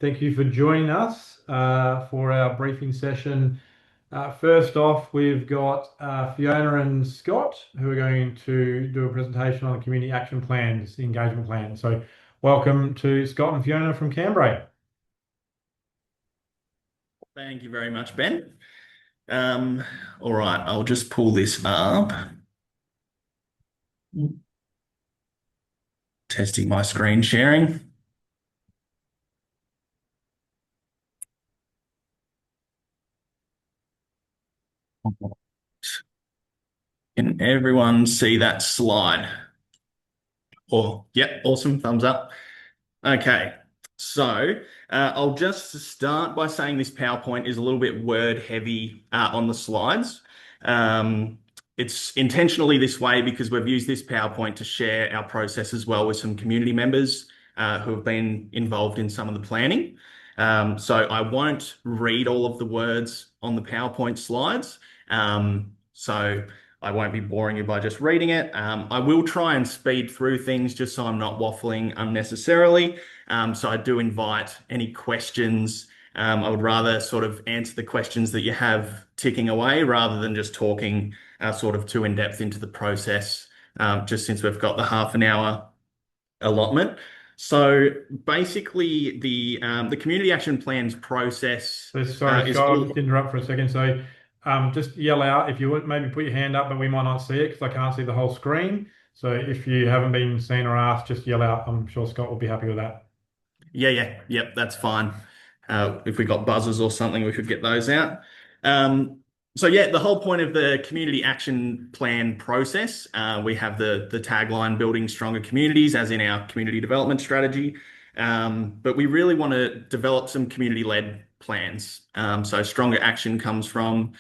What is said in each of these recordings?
Thank you for joining us for our briefing session. First off, we've got Fiona and Scott who are going to do a presentation on the community action plans, the engagement plan. So, welcome to Scott and Fiona from Canberra. Thank you very much, Ben. All right, I'll just pull this up. Testing my screen sharing. Can everyone see that slide? Oh, yep, awesome. Thumbs up. Okay, so I'll just start by saying this PowerPoint is a little bit word heavy on the slides. Um, it's intentionally this way because we've used this PowerPoint to share our process as well with some community members who have been involved in some of the planning. So I won't read all of the words on the PowerPoint slides. So I won't be boring you by just reading it. I will try and speed through things just so I'm not waffling unnecessarily. So I do invite any questions. I would rather sort of answer the questions that you have ticking away rather than just talking sort of too in depth into the process, just since we've got the half an hour allotment. So basically, the community action plans process So, sorry, is Scott, I'll all. just interrupt for a second. So, just yell out if you would, maybe put your hand up, but we might not see it because I can't see the whole screen. So, if you haven't been seen or asked, just yell out. I'm sure Scott will be happy with that. Yep, that's fine. If we got buzzers or something, we could get those out. Um, so yeah, the whole point of the community action plan process, we have the tagline "Building Stronger Communities" as in our community development strategy. But we really want to develop some community-led plans. So stronger action comes from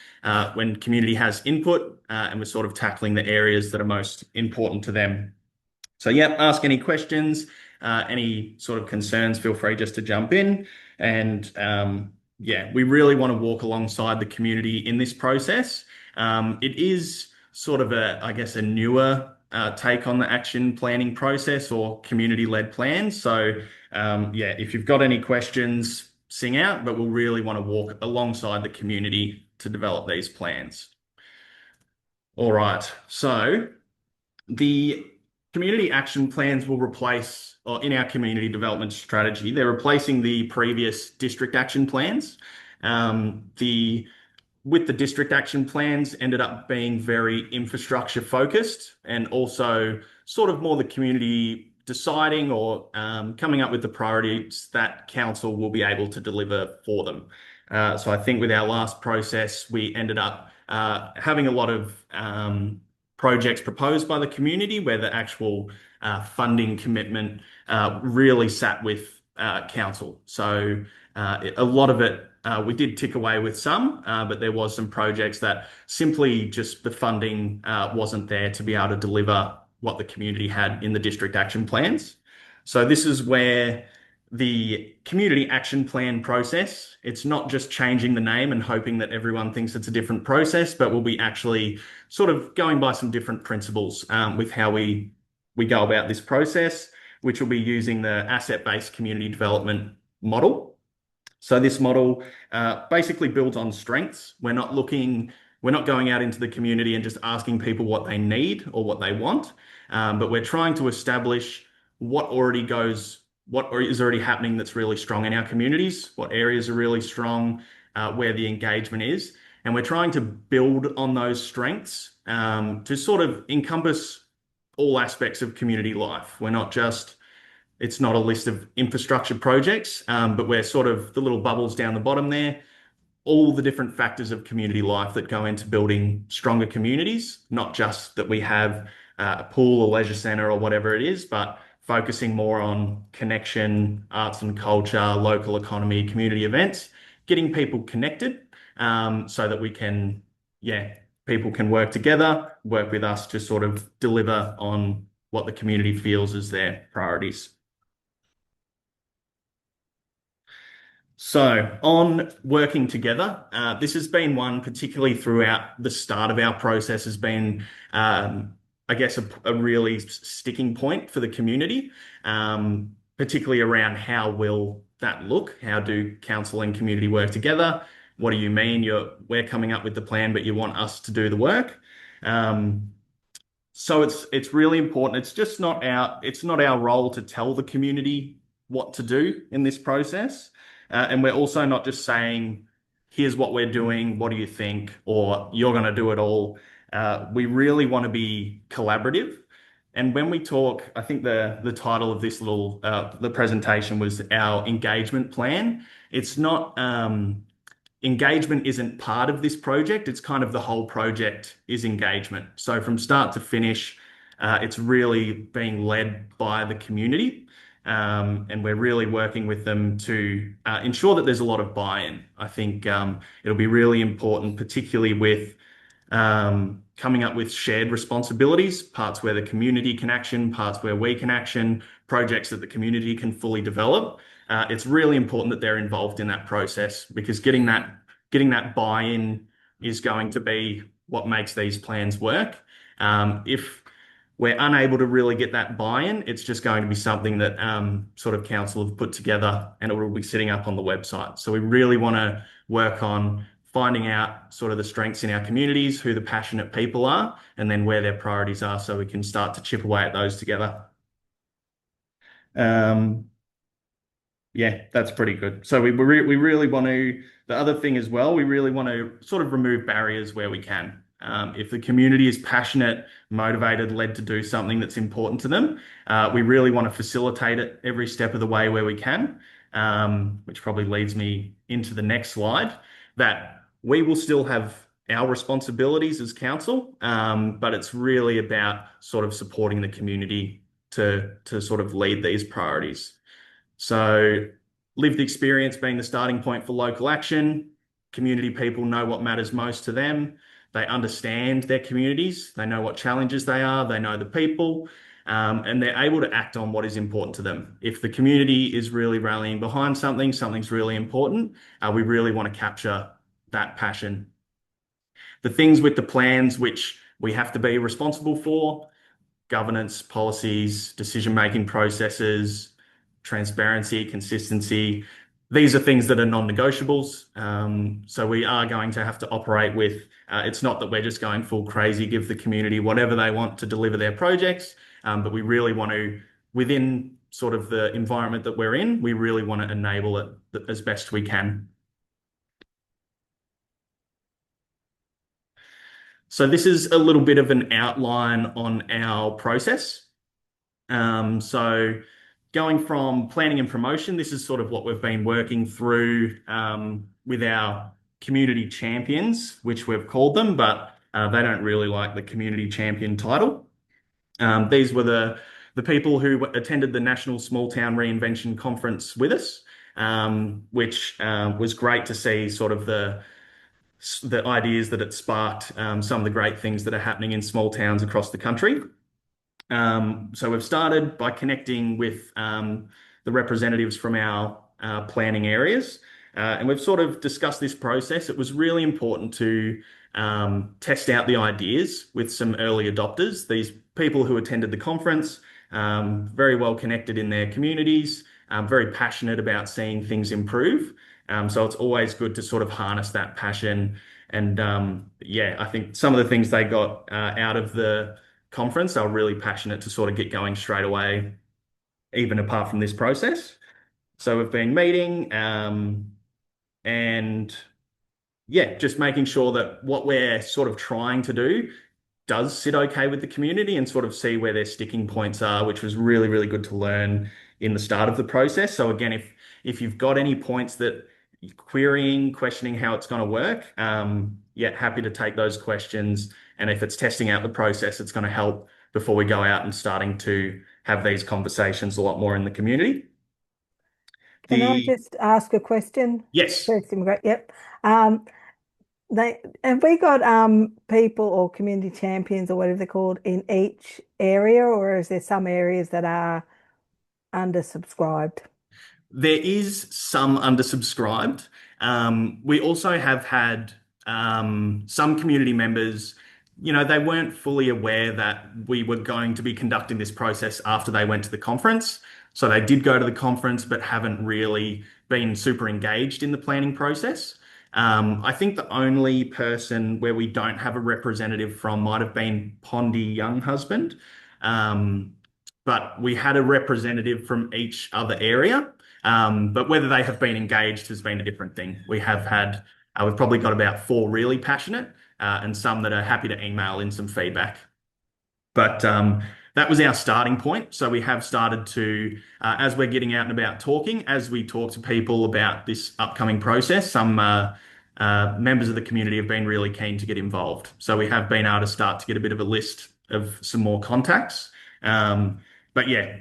when community has input, and we're sort of tackling the areas that are most important to them. So, yeah, ask any questions, any sort of concerns, feel free just to jump in. And yeah, we really want to walk alongside the community in this process. It is sort of I guess, a newer take on the action planning process or community-led plans. So, yeah, if you've got any questions, sing out, but we'll really want to walk alongside the community to develop these plans. All right, so the community action plans will replace, or in our community development strategy, they're replacing the previous district action plans. The with the district action plans ended up being very infrastructure focused and also sort of more the community deciding or coming up with the priorities that council will be able to deliver for them. So I think with our last process, we ended up having a lot of projects proposed by the community where the actual funding commitment really sat with council. So a lot of it we did tick away with some, but there was some projects that simply just the funding wasn't there to be able to deliver what the community had in the district action plans. So this is where the community action plan process, it's not just changing the name and hoping that everyone thinks it's a different process, but we'll be actually sort of going by some different principles with how we go about this process, which will be using the asset-based community development model. So this model basically builds on strengths. We're not going out into the community and just asking people what they need or what they want, but we're trying to establish what is already happening that's really strong in our communities, what areas are really strong, where the engagement is, and we're trying to build on those strengths to sort of encompass all aspects of community life. It's not a list of infrastructure projects, but we're sort of the little bubbles down the bottom there, all the different factors of community life that go into building stronger communities, not just that we have a pool, a leisure centre, or whatever it is, but focusing more on connection, arts and culture, local economy, community events, getting people connected so that yeah, people can work together, work with us to sort of deliver on what the community feels as their priorities. So, on working together, this has been one particularly throughout the start of our process has been, I guess, a really sticking point for the community. particularly around how will that look? How do council and community work together? What do you mean we're coming up with the plan, but you want us to do the work? Um, so it's really important. It's not our role to tell the community what to do in this process. And we're also not just saying, here's what we're doing, what do you think? Or you're going to do it all. We really want to be collaborative. And when we talk, I think the title of this little the presentation was our engagement plan. It's not engagement isn't part of this project. It's kind of the whole project is engagement. So from start to finish, it's really being led by the community. And we're really working with them to ensure that there's a lot of buy-in. I think it'll be really important, particularly with coming up with shared responsibilities, parts where the community can action, parts where we can action, projects that the community can fully develop. It's really important that they're involved in that process because getting that buy-in is going to be what makes these plans work. If we're unable to really get that buy-in, it's just going to be something that sort of council have put together and it will be sitting up on the website. So we really want to work on finding out sort of the strengths in our communities, who the passionate people are, and then where their priorities are so we can start to chip away at those together. Um, yeah, that's pretty good. So we really want to, the other thing as well, we really want to sort of remove barriers where we can. If the community is passionate, motivated, led to do something that's important to them, we really want to facilitate it every step of the way where we can, which probably leads me into the next slide, that we will still have our responsibilities as council, but it's really about sort of supporting the community to sort of lead these priorities. So lived experience being the starting point for local action. Community people know what matters most to them. They understand their communities. They know what challenges they are. They know the people. And they're able to act on what is important to them. If the community is really rallying behind something, something's really important, we really want to capture that passion. The things with the plans which we have to be responsible for, governance, policies, decision-making processes, transparency, consistency. These are things that are non-negotiables. So we are going to have to operate with, it's not that we're just going full crazy, give the community whatever they want to deliver their projects, but we really want to, within sort of the environment that we're in, we really want to enable it as best we can. So this is a little bit of an outline on our process. So going from planning and promotion, this is sort of what we've been working through with our community champions, which we've called them, but they don't really like the community champion title. These were the people who attended the National Small Town Reinvention Conference with us, which was great to see sort of the ideas that it sparked, some of the great things that are happening in small towns across the country. So we've started by connecting with the representatives from our planning areas, and we've sort of discussed this process. It was really important to test out the ideas with some early adopters, these people who attended the conference, very well connected in their communities, very passionate about seeing things improve. So it's always good to sort of harness that passion. And yeah, I think some of the things they got out of the conference, they were really passionate to sort of get going straight away, even apart from this process. So we've been meeting and yeah, just making sure that what we're sort of trying to do does sit okay with the community and sort of see where their sticking points are, which was really, really good to learn in the start of the process. So again, if you've got any points that you're querying, questioning how it's going to work, yeah, happy to take those questions. And if it's testing out the process, it's going to help before we go out and starting to have these conversations a lot more in the community. Can I just ask a question? Yes. First, yep. Have we got people or community champions or whatever they're called in each area, or is there some areas that are undersubscribed? There is some undersubscribed. We also have had some community members, they weren't fully aware that we were going to be conducting this process after they went to the conference. So they did go to the conference, but haven't really been super engaged in the planning process. I think the only person where we don't have a representative from might have been Pondy Younghusband. But we had a representative from each other area. But whether they have been engaged has been a different thing. We've probably got about 4 really passionate and some that are happy to email in some feedback. But that was our starting point. So we have started to, as we're getting out and about talking, as we talk to people about this upcoming process, some members of the community have been really keen to get involved. So we have been able to start to get a bit of a list of some more contacts. But yeah,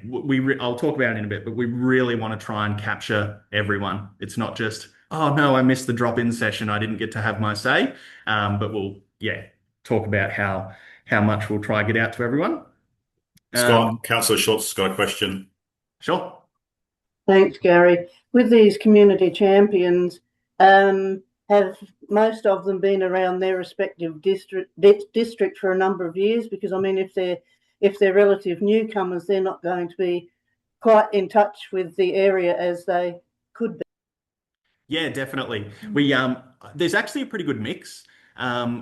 I'll talk about it in a bit, but we really want to try and capture everyone. It's not just, oh no, I missed the drop-in session, I didn't get to have my say. But we'll, talk about how much we'll try and get out to everyone. Scott, Councillor Schultz has got a question. Sure. Thanks, Gary. With these community champions, have most of them been around their respective district for a number of years? Because I mean, if they're relative newcomers, they're not going to be quite in touch with the area as they could be. Yeah, definitely. There's actually a pretty good mix.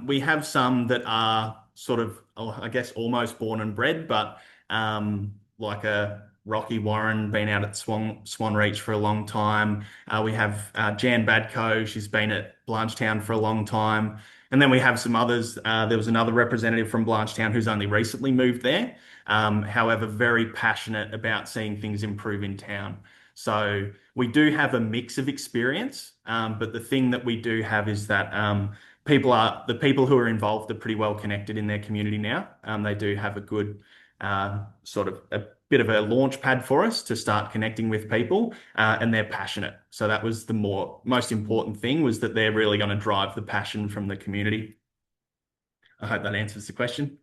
We have some that are sort of, I guess, almost born and bred, but like a Rocky Warren, been out at Swan Reach for a long time. We have Jan Badco, she's been at Blanchetown for a long time. And then we have some others. There was another representative from Blanchetown who's only recently moved there, however, very passionate about seeing things improve in town. So we do have a mix of experience, but the thing that we do have is that the people who are involved are pretty well connected in their community now. They do have a good sort of a bit of a launch pad for us to start connecting with people, and they're passionate. So that was the most important thing, was that they're really going to drive the passion from the community. I hope that answers the question.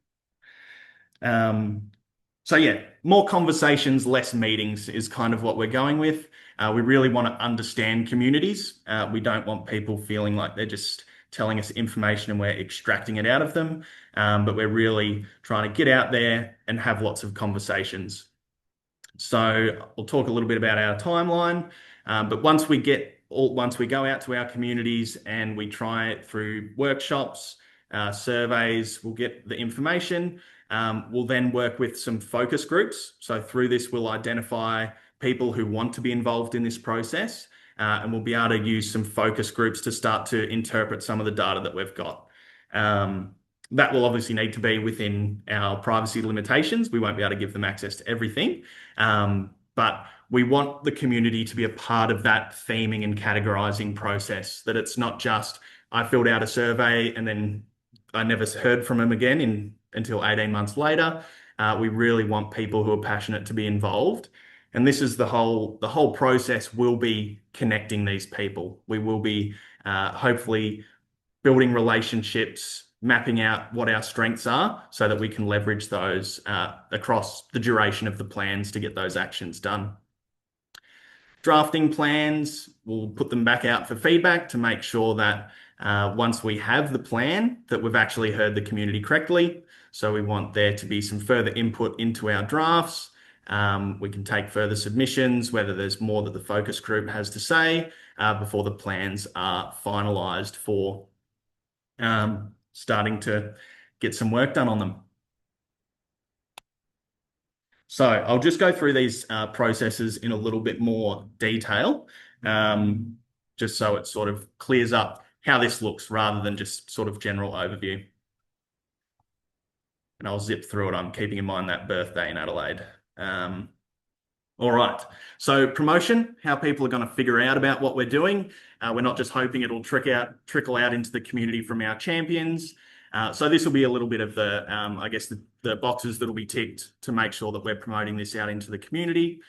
So yeah, more conversations, less meetings is kind of what we're going with. We really want to understand communities. We don't want people feeling like they're just telling us information and we're extracting it out of them. But we're really trying to get out there and have lots of conversations. So I'll talk a little bit about our timeline. But once we go out to our communities and we try it through workshops, surveys, we'll get the information. We'll then work with some focus groups. So through this, we'll identify people who want to be involved in this process, and we'll be able to use some focus groups to start to interpret some of the data that we've got. That will obviously need to be within our privacy limitations. We won't be able to give them access to everything, but we want the community to be a part of that theming and categorizing process, that it's not just, I filled out a survey and then I never heard from them again until 18 months later. We really want people who are passionate to be involved. And this is the whole process will be connecting these people. We will be hopefully building relationships, mapping out what our strengths are so that we can leverage those across the duration of the plans to get those actions done. Drafting plans, we'll put them back out for feedback to make sure that once we have the plan, that we've actually heard the community correctly. So we want there to be some further input into our drafts. We can take further submissions, whether there's more that the focus group has to say before the plans are finalised for starting to get some work done on them. So I'll just go through these processes in a little bit more detail, just so it sort of clears up how this looks rather than just sort of general overview. And I'll zip through it. I'm keeping in mind that birthday in Adelaide. All right. So promotion, how people are going to figure out about what we're doing. We're not just hoping it'll trickle out into the community from our champions. So this will be a little bit of the, I guess, the boxes that will be ticked to make sure that we're promoting this out into the community.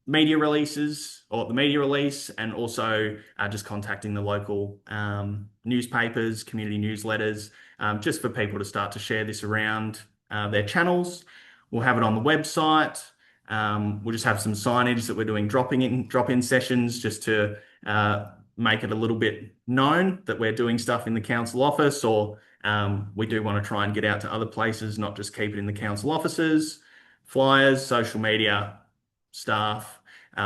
Media releases, or the media release, and also just contacting the local newspapers, community newsletters, just for people to start to share this around their channels. We'll have it on the website. We'll just have some signage that we're doing drop-in sessions, just to make it a little bit known that we're doing stuff in the council office, or we do want to try and get out to other places, not just keep it in the council offices. Flyers, social media, staff.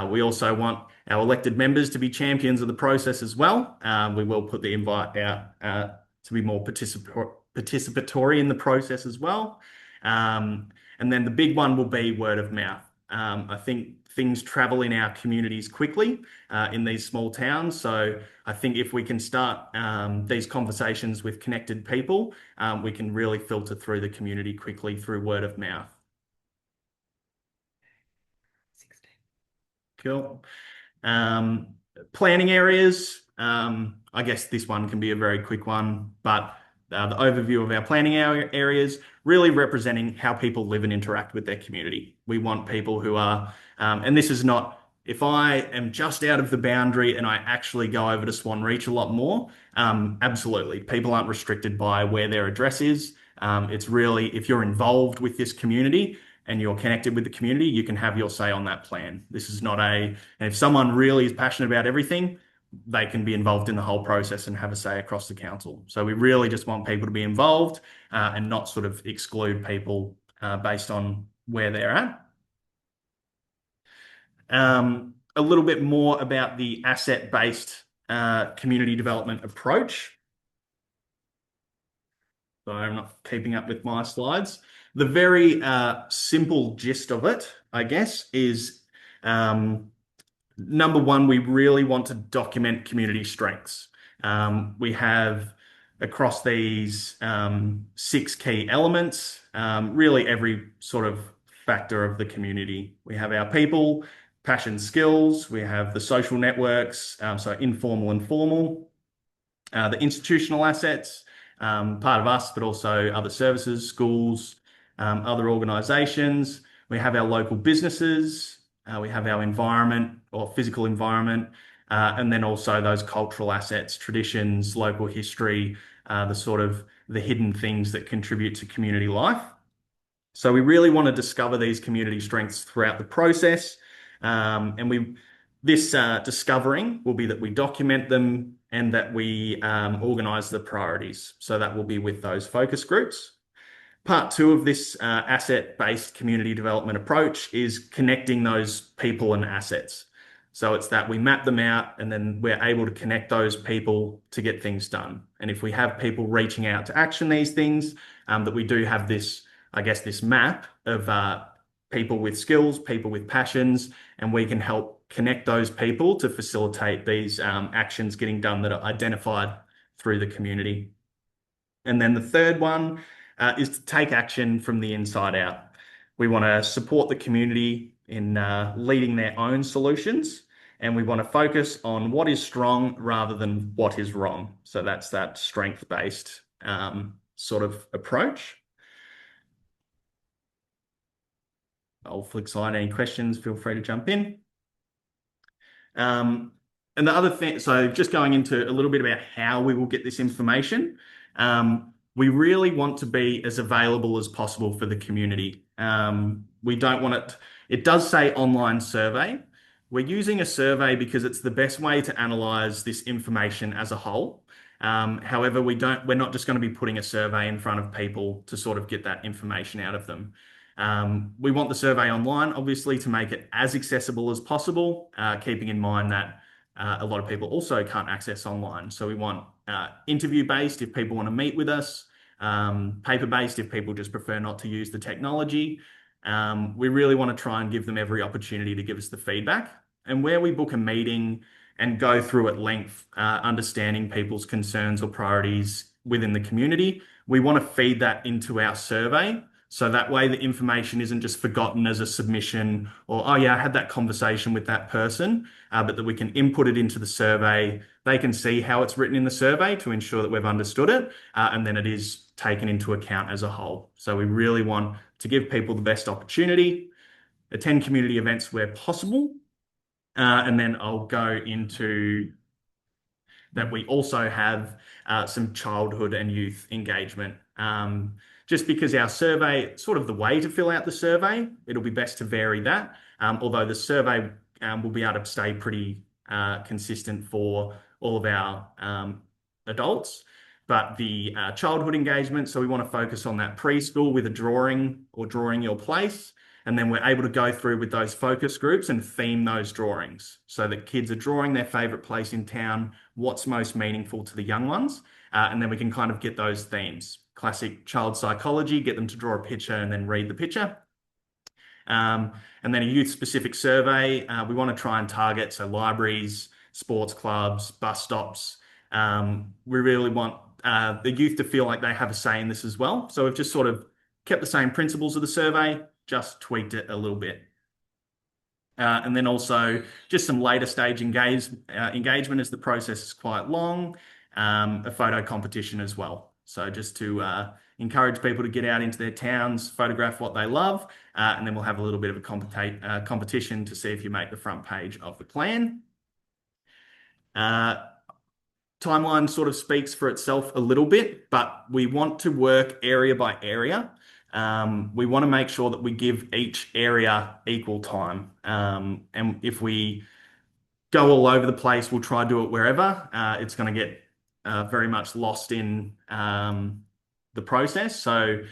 We also want our elected members to be champions of the process as well. We will put the invite out to be more participatory in the process as well. And then the big one will be word of mouth. I think things travel in our communities quickly in these small towns. So I think if we can start these conversations with connected people, we can really filter through the community quickly through word of mouth. Cool. Planning areas. I guess this one can be a very quick one, but the overview of our planning areas really representing how people live and interact with their community. We want people who are, and this is not, if I am just out of the boundary and I actually go over to Swan Reach a lot more, absolutely. People aren't restricted by where their address is. It's really, if you're involved with this community, and you're connected with the community, you can have your say on that plan. This is not and if someone really is passionate about everything, they can be involved in the whole process and have a say across the council. So we really just want people to be involved and not sort of exclude people based on where they're at. A little bit more about the asset-based community development approach. So I'm not keeping up with my slides. The very simple gist of it, I guess, is number one, we really want to document community strengths. We have across these 6 key elements, really every sort of factor of the community. We have our people, passion, skills. We have the social networks, so informal and formal. The institutional assets, part of us, but also other services, schools, other organisations. We have our local businesses. We have our environment or physical environment, and then also those cultural assets, traditions, local history, the hidden things that contribute to community life. So we really want to discover these community strengths throughout the process, this discovering will be that we document them and that we organise the priorities. So that will be with those focus groups. Part 2 of this asset-based community development approach is connecting those people and assets. So it's that we map them out and then we're able to connect those people to get things done. And if we have people reaching out to action these things, that we do have this, I guess, this map of people with skills, people with passions, and we can help connect those people to facilitate these actions getting done that are identified through the community. And then the third one is to take action from the inside out. We want to support the community in leading their own solutions, and we want to focus on what is strong rather than what is wrong. So that's that strength-based sort of approach. I'll flick slide. Any questions, feel free to jump in. And the other thing, so just going into a little bit about how we will get this information, we really want to be as available as possible for the community. We don't want it does say online survey. We're using a survey because it's the best way to analyze this information as a whole. However, we're not just going to be putting a survey in front of people to sort of get that information out of them. We want the survey online, obviously, to make it as accessible as possible, keeping in mind that a lot of people also can't access online. So we want interview-based if people want to meet with us, paper-based if people just prefer not to use the technology. We really want to try and give them every opportunity to give us the feedback. And where we book a meeting and go through at length, understanding people's concerns or priorities within the community, we want to feed that into our survey. So that way the information isn't just forgotten as a submission or, oh yeah, I had that conversation with that person, but that we can input it into the survey. They can see how it's written in the survey to ensure that we've understood it, and then it is taken into account as a whole. So we really want to give people the best opportunity, attend community events where possible, and then I'll go into that we also have some childhood and youth engagement. Just because our survey, sort of the way to fill out the survey, it'll be best to vary that. Although the survey will be able to stay pretty consistent for all of our adults. But the childhood engagement, so we want to focus on that preschool with a drawing or drawing your place. And then we're able to go through with those focus groups and theme those drawings so that kids are drawing their favorite place in town, what's most meaningful to the young ones. And then we can kind of get those themes. Classic child psychology, get them to draw a picture and then read the picture. And then a youth-specific survey. We want to try and target, so libraries, sports clubs, bus stops. We really want the youth to feel like they have a say in this as well. So we've just sort of kept the same principles of the survey, just tweaked it a little bit. And then also just some later stage engagement as the process is quite long, a photo competition as well. So just to encourage people to get out into their towns, photograph what they love, and then we'll have a little bit of a competition to see if you make the front page of the plan. Timeline sort of speaks for itself a little bit, but we want to work area by area. We want to make sure that we give each area equal time. And if we go all over the place, we'll try to do it wherever. It's going to get very much lost in the process. So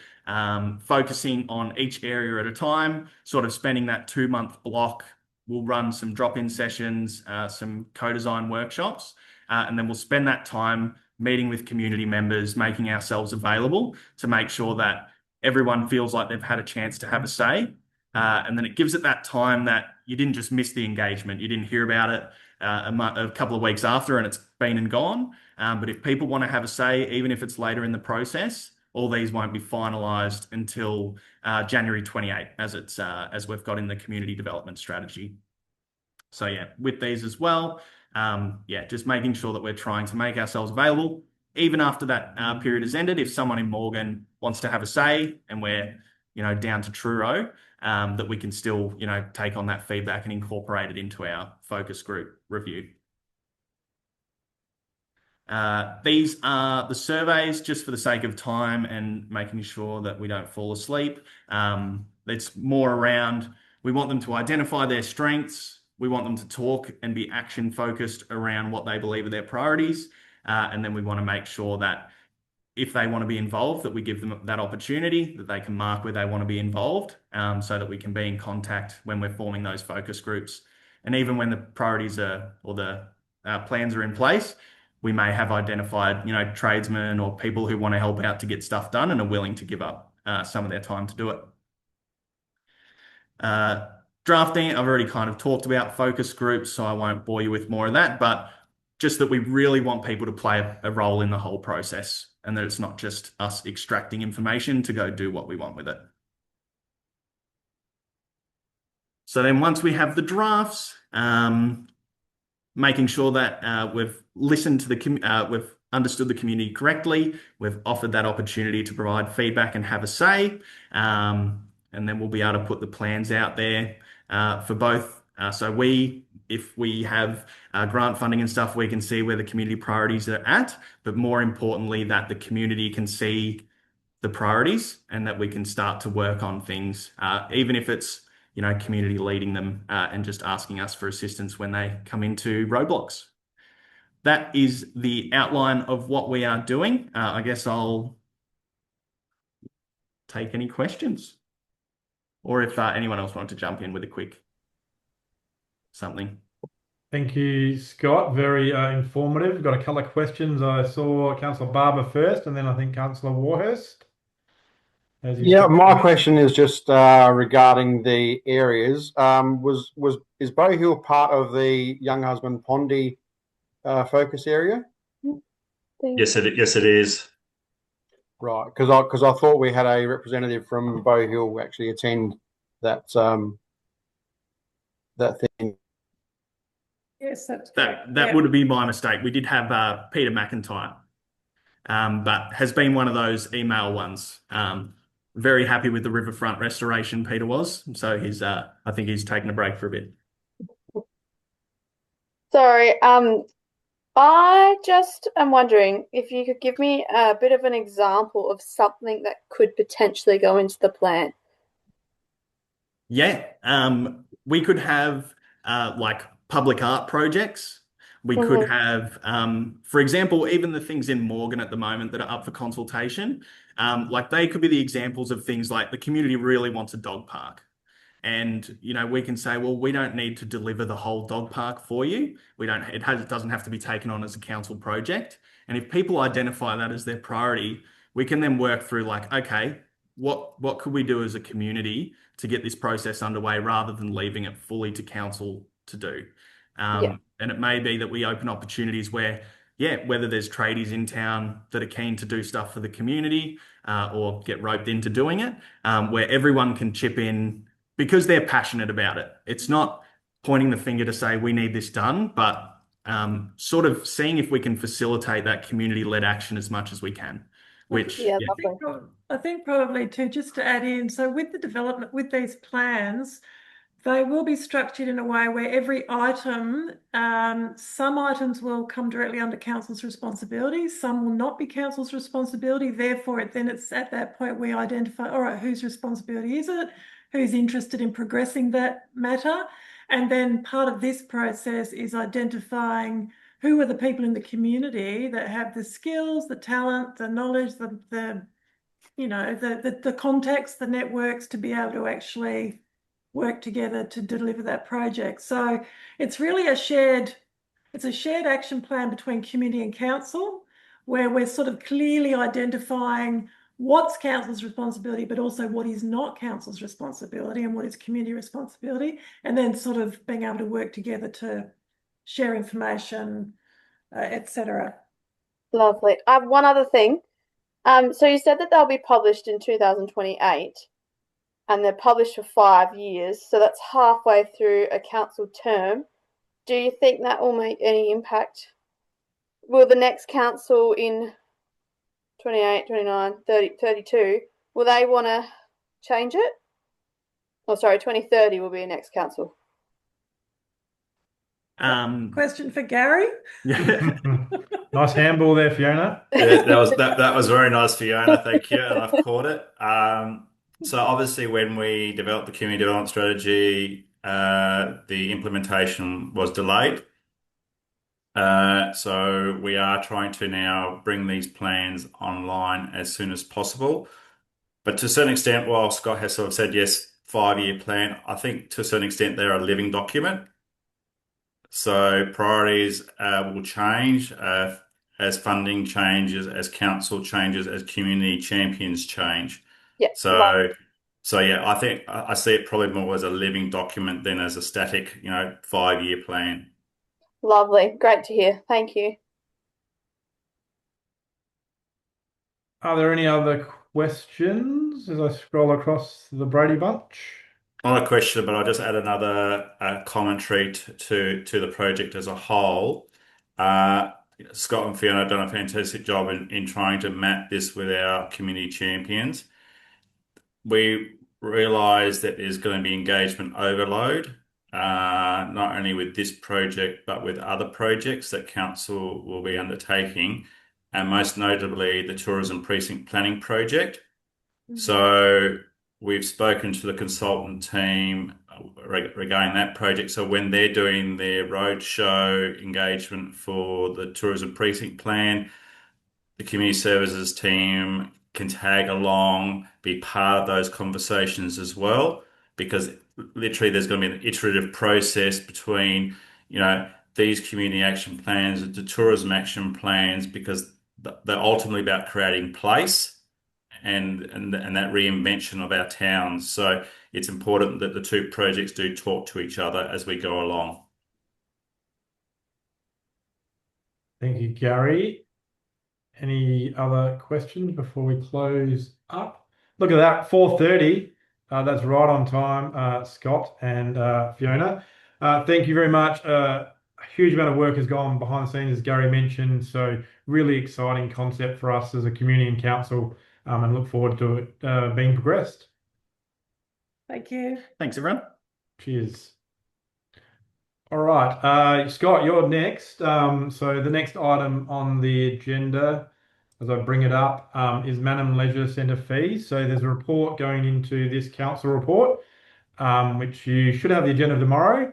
focusing on each area at a time, sort of spending that 2-month block. We'll run some drop-in sessions, some co-design workshops, and then we'll spend that time meeting with community members, making ourselves available to make sure that everyone feels like they've had a chance to have a say. And then it gives it that time that you didn't just miss the engagement. You didn't hear about it a couple of weeks after and it's been and gone. But if people want to have a say, even if it's later in the process, all these won't be finalised until January 28, as we've got in the community development strategy. So yeah, with these as well, just making sure that we're trying to make ourselves available. Even after that period has ended, if someone in Morgan wants to have a say and we're, down to Truro, that we can still, take on that feedback and incorporate it into our focus group review. These are the surveys just for the sake of time and making sure that we don't fall asleep. It's more around, we want them to identify their strengths. We want them to talk and be action focused around what they believe are their priorities. And then we want to make sure that if they want to be involved, that we give them that opportunity, that they can mark where they want to be involved, so that we can be in contact when we're forming those focus groups. And even when the priorities or the plans are in place, we may have identified, tradesmen or people who want to help out to get stuff done and are willing to give up some of their time to do it. Drafting, I've already kind of talked about focus groups, so I won't bore you with more of that, but just that we really want people to play a role in the whole process and that it's not just us extracting information to go do what we want with it. So then once we have the drafts, making sure that we've listened to we've understood the community correctly, we've offered that opportunity to provide feedback and have a say, and then we'll be able to put the plans out there for both. So if we have grant funding and stuff, we can see where the community priorities are at, but more importantly, that the community can see the priorities and that we can start to work on things, even if it's, community leading them and just asking us for assistance when they come into roadblocks. That is the outline of what we are doing. I guess I'll take any questions or if anyone else wanted to jump in with a quick something. Thank you, Scott. Very informative. Got a couple of questions. I saw Councillor Barber first, and then I think Councillor Warhurst. Yeah, my question is just regarding the areas. Is Bow Hill part of the Young Husband Pondy focus area? Yes, it is. Right, because I thought we had a representative from Bow Hill actually attend that that thing. Yes, that's that would have been my mistake. We did have Peter McIntyre, but has been one of those email ones. Very happy with the riverfront restoration, Peter was. So he's I think he's taken a break for a bit. Sorry, I just am wondering if you could give me a bit of an example of something that could potentially go into the plan. Yeah, we could have like public art projects. We could have, for example, even the things in Morgan at the moment that are up for consultation, like they could be the examples of things like the community really wants a dog park. And, we can say, well, we don't need to deliver the whole dog park for you. It doesn't have to be taken on as a council project. And if people identify that as their priority, we can then work through like, okay, what could we do as a community to get this process underway rather than leaving it fully to council to do? And it may be that we open opportunities where, whether there's tradies in town that are keen to do stuff for the community or get roped into doing it, where everyone can chip in because they're passionate about it. It's not pointing the finger to say we need this done, but sort of seeing if we can facilitate that community-led action as much as we can. Which I think probably too, just to add in, so with the development, with these plans, they will be structured in a way where every item, some items will come directly under council's responsibility, some will not be council's responsibility. Therefore, it's at that point we identify, all right, whose responsibility is it? Who's interested in progressing that matter? And then part of this process is identifying who are the people in the community that have the skills, the talent, the knowledge, the context, the networks to be able to actually work together to deliver that project. So it's really a shared action plan between community and council, where we're sort of clearly identifying what's council's responsibility, but also what is not council's responsibility and what is community responsibility, and then sort of being able to work together to share information, etc. Lovely. I have one other thing. So you said that they'll be published in 2028 and they're published for 5 years. So that's halfway through a council term. Do you think that will make any impact? Will the next council in 28, 29, 30, 32, will they want to change it? Oh, sorry, 2030 will be a next council. Question for Gary. Nice handball there, Fiona. Yeah, that was very nice, Fiona. Thank you, and I've caught it. So obviously, when we developed the community development strategy, the implementation was delayed. So we are trying to now bring these plans online as soon as possible. But to a certain extent, while Scott has sort of said yes, 5-year plan, I think to a certain extent they're a living document. So priorities will change as funding changes, as council changes, as community champions change. Yeah. So yeah, I think I see it probably more as a living document than as a static, 5-year plan. Lovely. Great to hear. Thank you. Are there any other questions as I scroll across the Brady Bunch? Not a question, but I'll just add another commentary to the project as a whole. Scott and Fiona have done a fantastic job in trying to map this with our community champions. We realise that there's going to be engagement overload, not only with this project, but with other projects that council will be undertaking, and most notably the Tourism Precinct Planning Project. Mm-hmm. So we've spoken to the consultant team regarding that project. So when they're doing their roadshow engagement for the tourism precinct plan, the community services team can tag along, be part of those conversations as well, because literally there's going to be an iterative process between, these community action plans and the tourism action plans, because they're ultimately about creating place and that reinvention of our towns. So it's important that the two projects do talk to each other as we go along. Thank you, Gary. Any other questions before we close up? Look at that, 4:30. That's right on time, Scott and Fiona. Thank you very much. A huge amount of work has gone behind the scenes, as Gary mentioned. So really exciting concept for us as a community and council. And look forward to it being progressed. Thank you. Thanks, everyone. Cheers. All right, Scott, you're next. So the next item on the agenda, as I bring it up, is Mannum Leisure Centre fees. So there's a report going into this council report, which you should have the agenda tomorrow.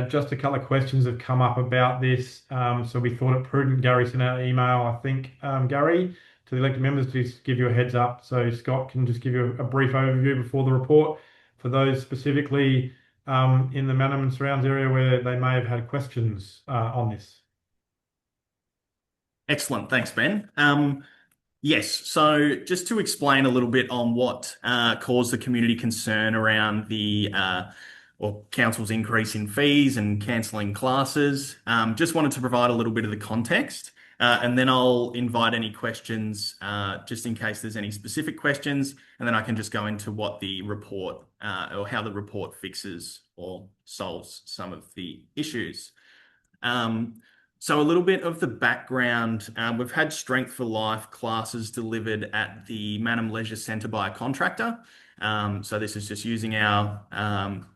Just a couple of questions have come up about this. So we thought it prudent. Gary sent out an email, I think, Gary, to the elected members to give you a heads up. So Scott can just give you a brief overview before the report. for those specifically in the Mannum and surrounds area where they may have had questions on this. Excellent. Thanks, Ben. Yes, so just to explain a little bit on what caused the community concern around the or council's increase in fees and cancelling classes, just wanted to provide a little bit of the context, and then I'll invite any questions just in case there's any specific questions, and then I can just go into what the report or how the report fixes or solves some of the issues. So a little bit of the background, we've had Strength for Life classes delivered at the Mannum Leisure Centre by a contractor. So this is just using our,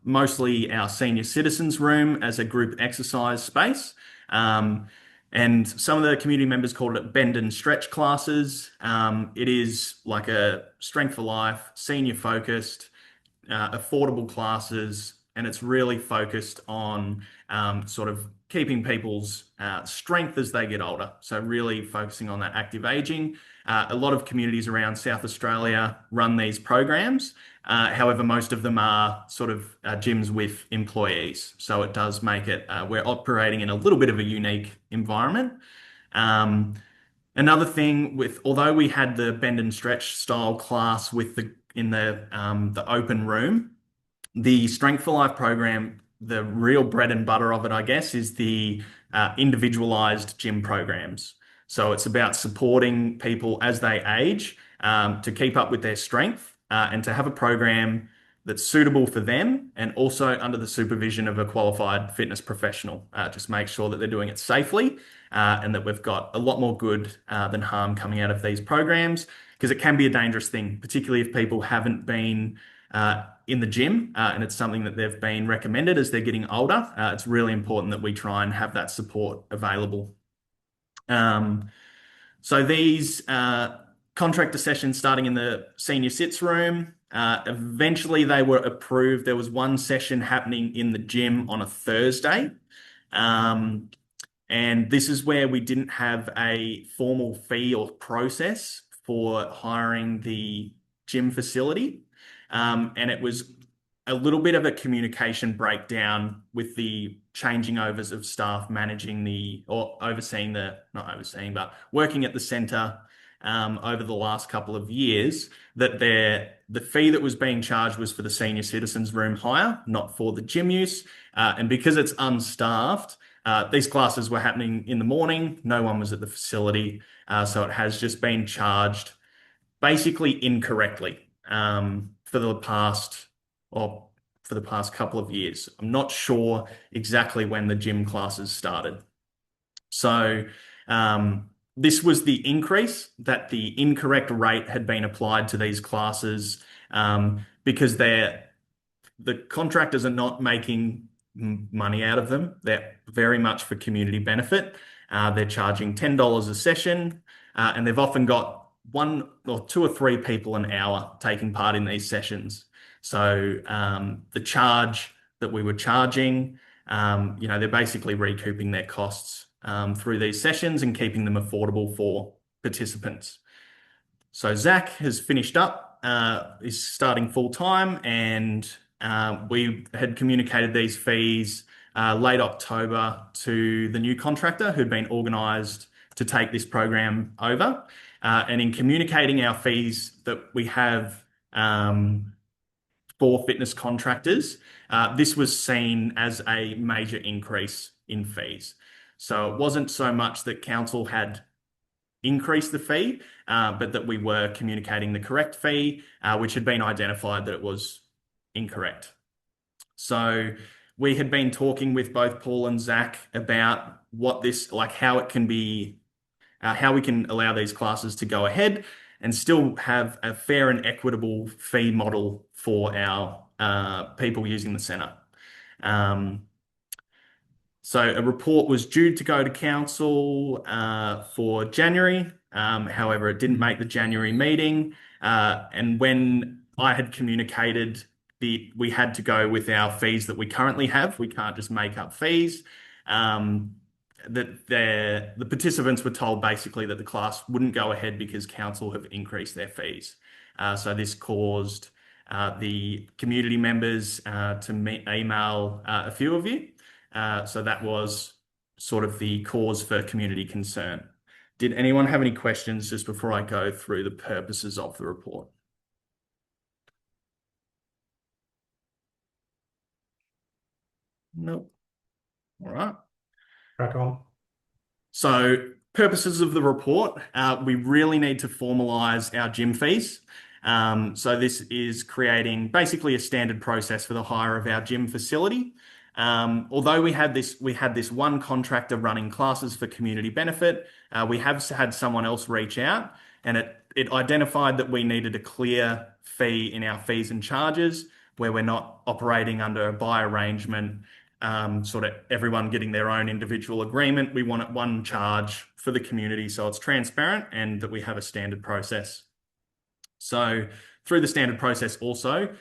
mostly our senior citizens room as a group exercise space. And some of the community members called it bend and stretch classes. It is like a Strength for Life, senior focused, affordable classes, and it's really focused on sort of keeping people's strength as they get older. So really focusing on that active aging. A lot of communities around South Australia run these programs. However, most of them are sort of gyms with employees. So it does make it, we're operating in a little bit of a unique environment. Another thing with, although we had the bend and stretch style class with in the open room, the Strength for Life program, the real bread and butter of it, I guess, is the individualized gym programs. So it's about supporting people as they age to keep up with their strength and to have a program that's suitable for them and also under the supervision of a qualified fitness professional. Just make sure that they're doing it safely and that we've got a lot more good than harm coming out of these programs, because it can be a dangerous thing, particularly if people haven't been in the gym and it's something that they've been recommended as they're getting older. It's really important that we try and have that support available. So these contractor sessions starting in the senior sits room, eventually they were approved. There was one session happening in the gym on a Thursday. And this is where we didn't have a formal fee or process for hiring the gym facility. And it was a little bit of a communication breakdown with the changing overs of staff managing or overseeing not overseeing, but working at the centre over the last couple of years, that the fee that was being charged was for the senior citizens room hire, not for the gym use. And because it's unstaffed, these classes were happening in the morning. No one was at the facility. So it has just been charged basically incorrectly for the past couple of years. I'm not sure exactly when the gym classes started. So this was the increase, that the incorrect rate had been applied to these classes because the contractors are not making money out of them. They're very much for community benefit. They're charging $10 a session, and they've often got one or two or three people an hour taking part in these sessions. So the charge that we were charging, they're basically recouping their costs through these sessions and keeping them affordable for participants. So Zach has finished up, is starting full time, and we had communicated these fees late October to the new contractor who'd been organised to take this program over. And in communicating our fees that we have for fitness contractors, this was seen as a major increase in fees. So it wasn't so much that council had increased the fee, but that we were communicating the correct fee, which had been identified that it was incorrect. So we had been talking with both Paul and Zach about how it can be, how we can allow these classes to go ahead and still have a fair and equitable fee model for our people using the centre. So a report was due to go to council for January. However, it didn't make the January meeting. And when I had communicated we had to go with our fees that we currently have, we can't just make up fees, that the participants were told basically that the class wouldn't go ahead because council have increased their fees. So this caused the community members to email a few of you. So that was sort of the cause for community concern. Did anyone have any questions just before I go through the purposes of the report? Nope. All right. Crack on. So, purposes of the report, we really need to formalise our gym fees. So this is creating basically a standard process for the hire of our gym facility. Although we had this one contractor running classes for community benefit, we have had someone else reach out, and it identified that we needed a clear fee in our fees and charges, where we're not operating under a buy arrangement, sort of everyone getting their own individual agreement. We want it one charge for the community, so it's transparent and that we have a standard process. So through the standard process, also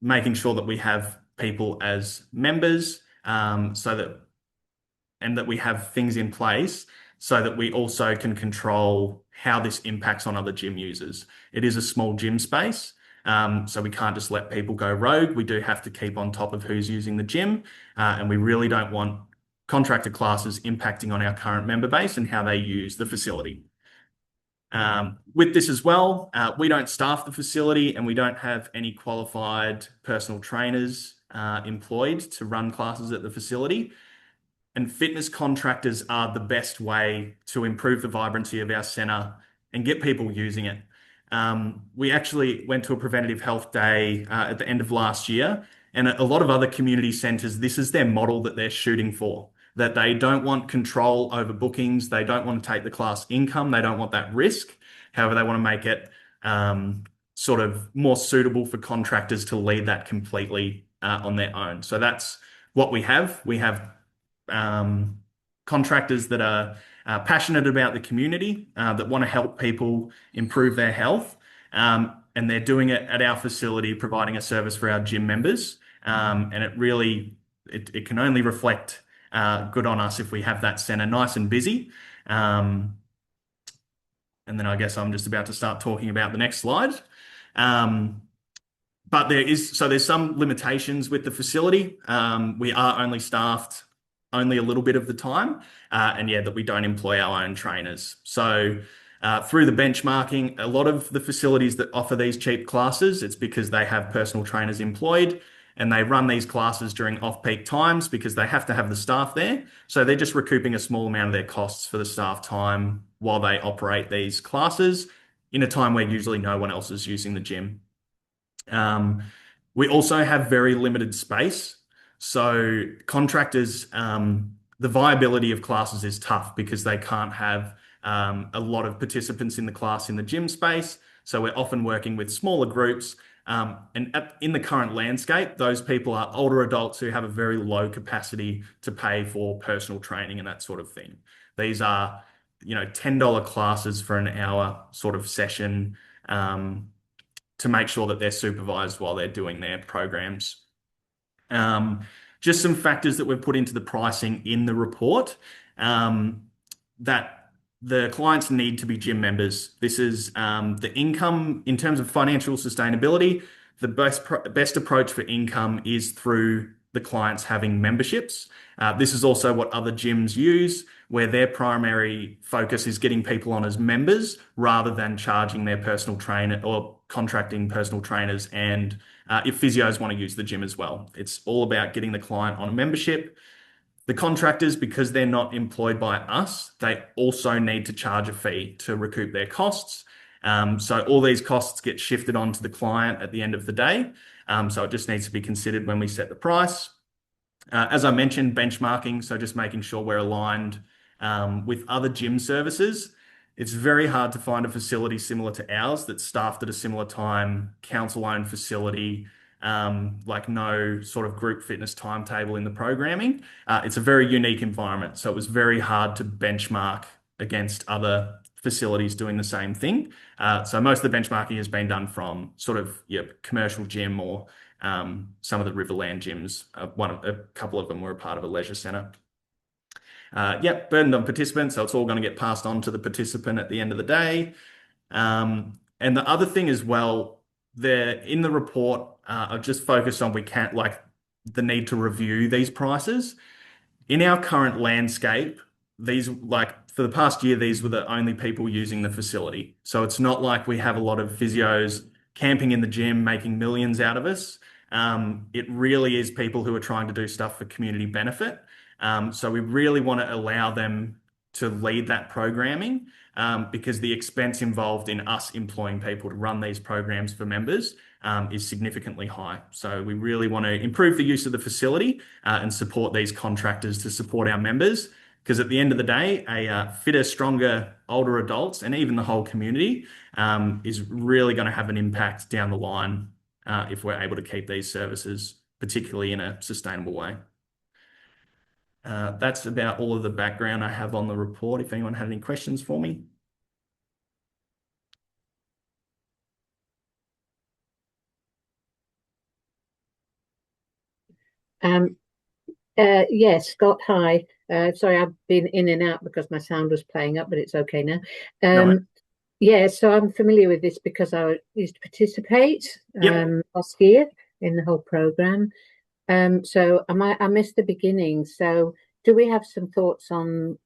making sure that we have people as members, that we have things in place so that we also can control how this impacts on other gym users. It is a small gym space, so we can't just let people go rogue. We do have to keep on top of who's using the gym, and we really don't want contractor classes impacting on our current member base and how they use the facility. With this as well, we don't staff the facility, and we don't have any qualified personal trainers employed to run classes at the facility. And fitness contractors are the best way to improve the vibrancy of our centre and get people using it. We actually went to a preventative health day at the end of last year, and a lot of other community centres, this is their model that they're shooting for, that they don't want control over bookings, they don't want to take the class income, they don't want that risk. However, they want to make it sort of more suitable for contractors to lead that completely on their own. So that's what we have. We have contractors that are passionate about the community, that want to help people improve their health, and they're doing it at our facility, providing a service for our gym members. And it can only reflect good on us if we have that centre nice and busy. And then I guess I'm just about to start talking about the next slide. But there's some limitations with the facility. We are only staffed only a little bit of the time, and that we don't employ our own trainers. So through the benchmarking, a lot of the facilities that offer these cheap classes, it's because they have personal trainers employed, and they run these classes during off-peak times because they have to have the staff there. So they're just recouping a small amount of their costs for the staff time while they operate these classes in a time where usually no one else is using the gym. We also have very limited space. So contractors, the viability of classes is tough because they can't have a lot of participants in the class in the gym space. So we're often working with smaller groups. In the current landscape, those people are older adults who have a very low capacity to pay for personal training and that sort of thing. These are, $10 classes for an hour sort of session, to make sure that they're supervised while they're doing their programs. Just some factors that we've put into the pricing in the report, that the clients need to be gym members. This is the income in terms of financial sustainability. The best approach for income is through the clients having memberships. This is also what other gyms use, where their primary focus is getting people on as members rather than charging their personal trainer or contracting personal trainers, and if physios want to use the gym as well. It's all about getting the client on a membership. The contractors, because they're not employed by us, they also need to charge a fee to recoup their costs. So all these costs get shifted onto the client at the end of the day. So it just needs to be considered when we set the price. As I mentioned, benchmarking, so just making sure we're aligned with other gym services. It's very hard to find a facility similar to ours that's staffed at a similar time, council-owned facility, like no sort of group fitness timetable in the programming. It's a very unique environment, so it was very hard to benchmark against other facilities doing the same thing. So most of the benchmarking has been done from sort of commercial gym or some of the Riverland gyms. A couple of them were a part of a leisure centre. Burden on participants, so it's all going to get passed on to the participant at the end of the day. And the other thing as well, in the report, I've just focused on we can't like the need to review these prices. In our current landscape, these like for the past year, these were the only people using the facility. So it's not like we have a lot of physios camping in the gym, making millions out of us. It really is people who are trying to do stuff for community benefit. So we really want to allow them to lead that programming because the expense involved in us employing people to run these programs for members is significantly high. So we really want to improve the use of the facility and support these contractors to support our members. Because at the end of the day, a fitter, stronger, older adults and even the whole community is really going to have an impact down the line if we're able to keep these services, particularly in a sustainable way. That's about all of the background I have on the report. If anyone had any questions for me. Yes, Scott, hi. Sorry, I've been in and out because my sound was playing up, but it's okay now. No. Yeah, so I'm familiar with this because I used to participate last year in the whole program. So I missed the beginning. So do we have some thoughts on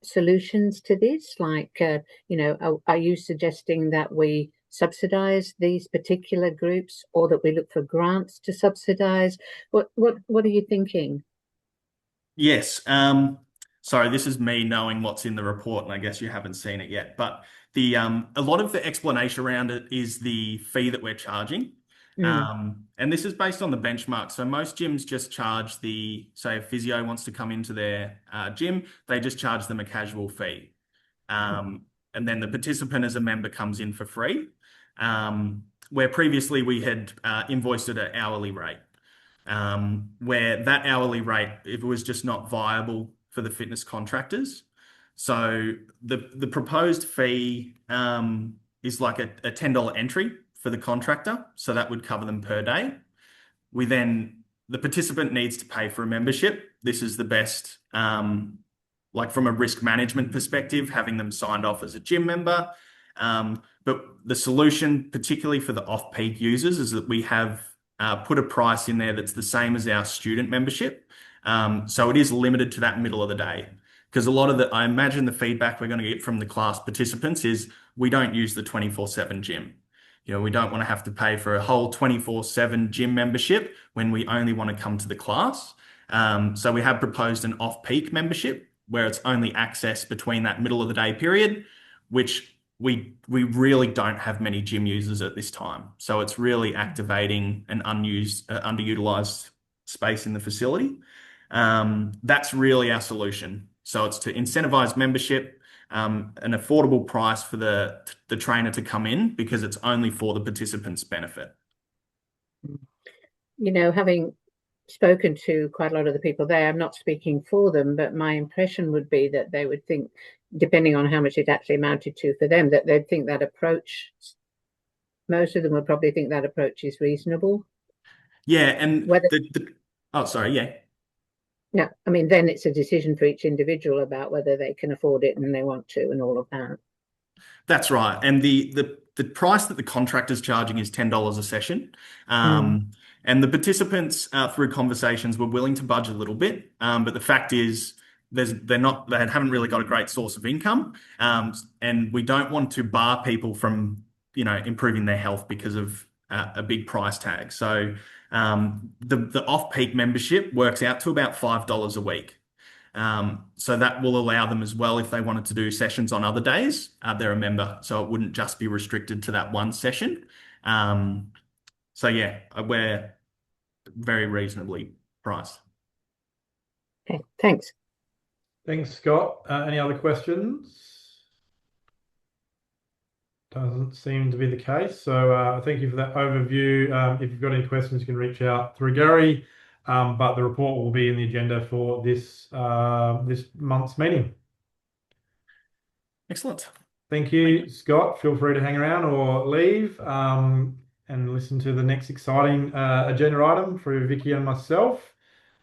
solutions to this? Like, are you suggesting that we subsidize these particular groups or that we look for grants to subsidize? What are you thinking? Yes. Sorry, this is me knowing what's in the report, and I guess you haven't seen it yet. But a lot of the explanation around it is the fee that we're charging. And this is based on the benchmark. So most gyms just charge say a physio wants to come into their gym, they just charge them a casual fee. And then the participant as a member comes in for free. Where previously we had invoiced at an hourly rate. Where that hourly rate, it was just not viable for the fitness contractors. So the proposed fee is like a $10 entry for the contractor. So that would cover them per day. The participant needs to pay for a membership. This is the best, like from a risk management perspective, having them signed off as a gym member. But the solution, particularly for the off-peak users, is that we have put a price in there that's the same as our student membership. So it is limited to that middle of the day. Because I imagine the feedback we're going to get from the class participants is we don't use the 24/7 gym. We don't want to have to pay for a whole 24/7 gym membership when we only want to come to the class. So we have proposed an off-peak membership where it's only access between that middle of the day period, which we really don't have many gym users at this time. So it's really activating an underutilized space in the facility. That's really our solution. So it's to incentivize membership, an affordable price for the trainer to come in because it's only for the participants' benefit. Having spoken to quite a lot of the people there, I'm not speaking for them, but my impression would be that they would think, depending on how much it actually amounted to for them, that they'd think that approach, most of them would probably think that approach is reasonable. Yeah, and oh, sorry, yeah. No, I mean, then it's a decision for each individual about whether they can afford it and they want to and all of that. That's right. And the price that the contractor's charging is $10 a session. And the participants through conversations were willing to budge a little bit. But the fact is they haven't really got a great source of income. And we don't want to bar people from, improving their health because of a big price tag. So the off-peak membership works out to about $5 a week. So that will allow them as well, if they wanted to do sessions on other days, they're a member. So it wouldn't just be restricted to that one session. So yeah, we're very reasonably priced. Okay, thanks. Thanks, Scott. Any other questions? Doesn't seem to be the case. So thank you for that overview. If you've got any questions, you can reach out through Gary. But the report will be in the agenda for this month's meeting. Excellent. Thank you, Scott. Feel free to hang around or leave and listen to the next exciting agenda item for Vicky and myself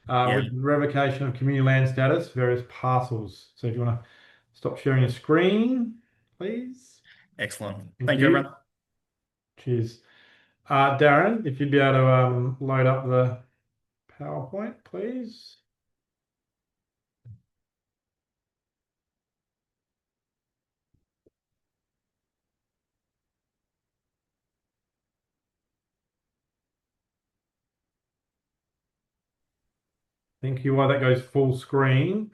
with revocation of community land status, various parcels. So if you want to stop sharing your screen, please. Excellent. Thank you, everyone. Cheers. Darren, if you'd be able to load up the PowerPoint, please. Thank you. While that goes full screen.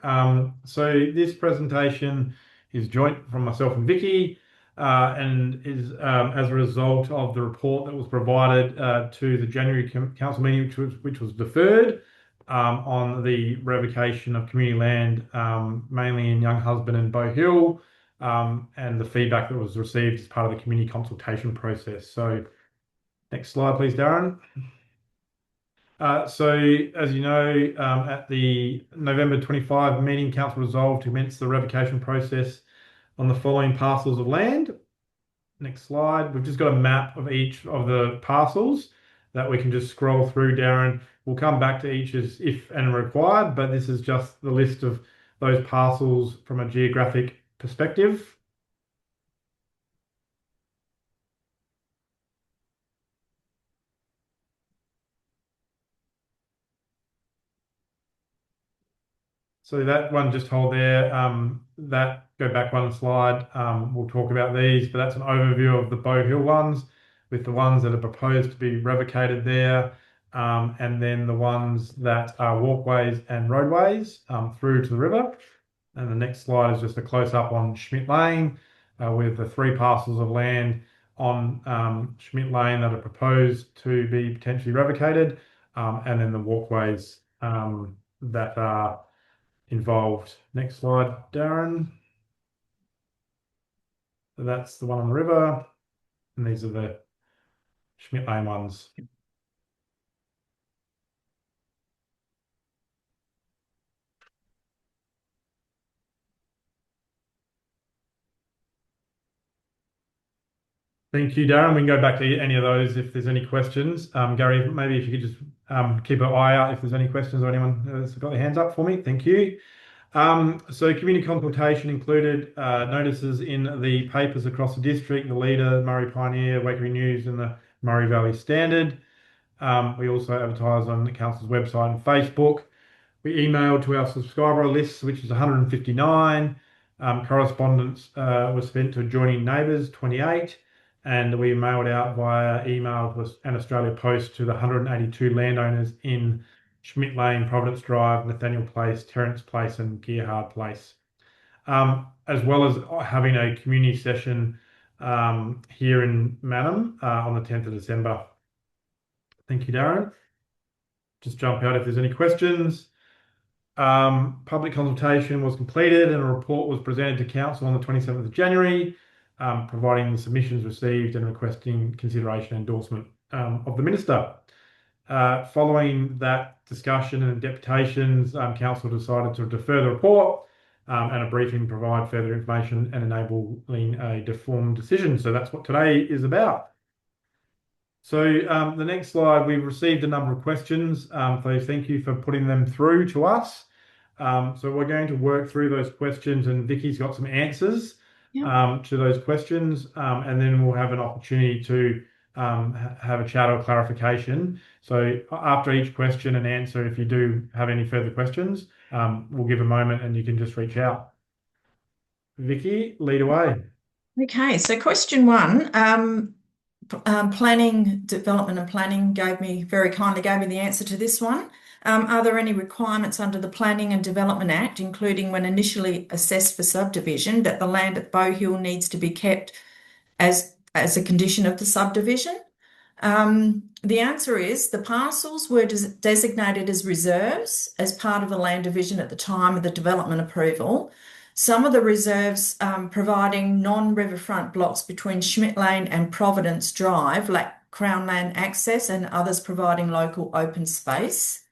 So this presentation is joint from myself and Vicky, and is as a result of the report that was provided to the January council meeting, which was deferred on the revocation of community land, mainly in Young Husband and Bow Hill, and the feedback that was received as part of the community consultation process. So next slide, please, Darren. So, as you know, at the November 25 meeting, Council resolved to commence the revocation process on the following parcels of land. Next slide. We've just got a map of each of the parcels that we can just scroll through, Darren. We'll come back to each as if and required, but this is just the list of those parcels from a geographic perspective. So that one, just hold there. That go back one slide. We'll talk about these, but that's an overview of the Bow Hill ones, with the ones that are proposed to be revocated there, and then the ones that are walkways and roadways through to the river. And the next slide is just a close up on Schmidt Lane, with the 3 parcels of land on Schmidt Lane that are proposed to be potentially revocated, and then the walkways that are involved. Next slide, Darren. So that's the one on the river, and these are the Schmidt Lane ones. Thank you, Darren. We can go back to any of those if there's any questions. Gary, maybe if you could just keep an eye out if there's any questions or anyone has got their hands up for me. Thank you. So community consultation included notices in the papers across the district, the Leader, Murray Pioneer, Wakery News, and the Murray Valley Standard. We also advertise on the council's website and Facebook. We emailed to our subscriber list, which is 159. Correspondence was sent to adjoining neighbours, 28. And we mailed out via email and Australia Post to the 182 landowners in Schmidt Lane, Providence Drive, Nathaniel Place, Terrence Place, and Gearhard Place, as well as having a community session here in Mannum on the 10th of December. Thank you, Darren. Just jump out if there's any questions. Public consultation was completed and a report was presented to Council on the 27th of January, providing the submissions received and requesting consideration and endorsement of the Minister. Following that discussion and deputations, Council decided to defer the report and a briefing, provide further information and enabling a informed decision. So that's what today is about. So the next slide, we've received a number of questions, so thank you for putting them through to us. So we're going to work through those questions, and Vicky's got some answers to those questions, and then we'll have an opportunity to have a chat or clarification. So after each question and answer, if you do have any further questions, we'll give a moment and you can just reach out. Vicky, lead away. Okay, so question 1. Planning, Development and Planning very kindly gave me the answer to this one. Are there any requirements under the Planning and Development Act, including when initially assessed for subdivision, that the land at Bow Hill needs to be kept as a condition of the subdivision? The answer is the parcels were designated as reserves as part of the land division at the time of the development approval. Some of the reserves providing non-riverfront blocks between Schmidt Lane and Providence Drive lack Crown land access, and others providing local open space.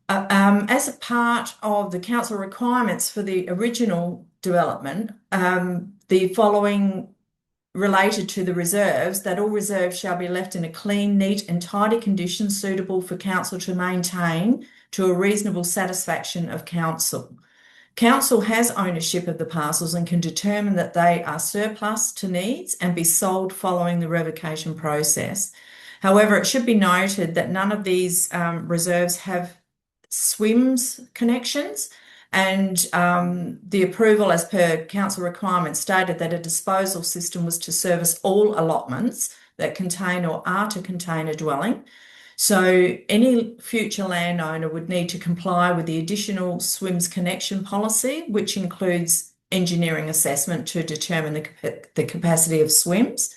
As a part of the council requirements for the original development, the following related to the reserves, that all reserves shall be left in a clean, neat and tidy condition suitable for council to maintain to a reasonable satisfaction of council. Council has ownership of the parcels and can determine that they are surplus to needs and be sold following the revocation process. However, it should be noted that none of these reserves have SWIMS connections, and the approval as per council requirements stated that a disposal system was to service all allotments that contain or are to contain a dwelling. So any future landowner would need to comply with the additional SWIMS connection policy, which includes engineering assessment to determine the capacity of SWIMS,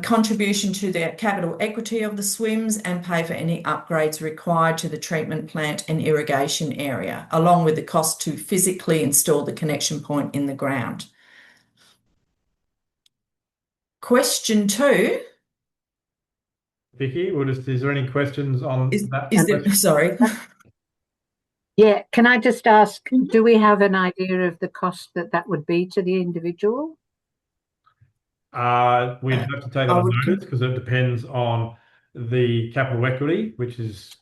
contribution to the capital equity of the SWIMS, and pay for any upgrades required to the treatment plant and irrigation area, along with the cost to physically install the connection point in the ground. Question 2. Vicky, is there any questions on that? Sorry. Yeah, can I just ask, do we have an idea of the cost that would be to the individual? We'd have to take that on notice because it depends on the capital equity, which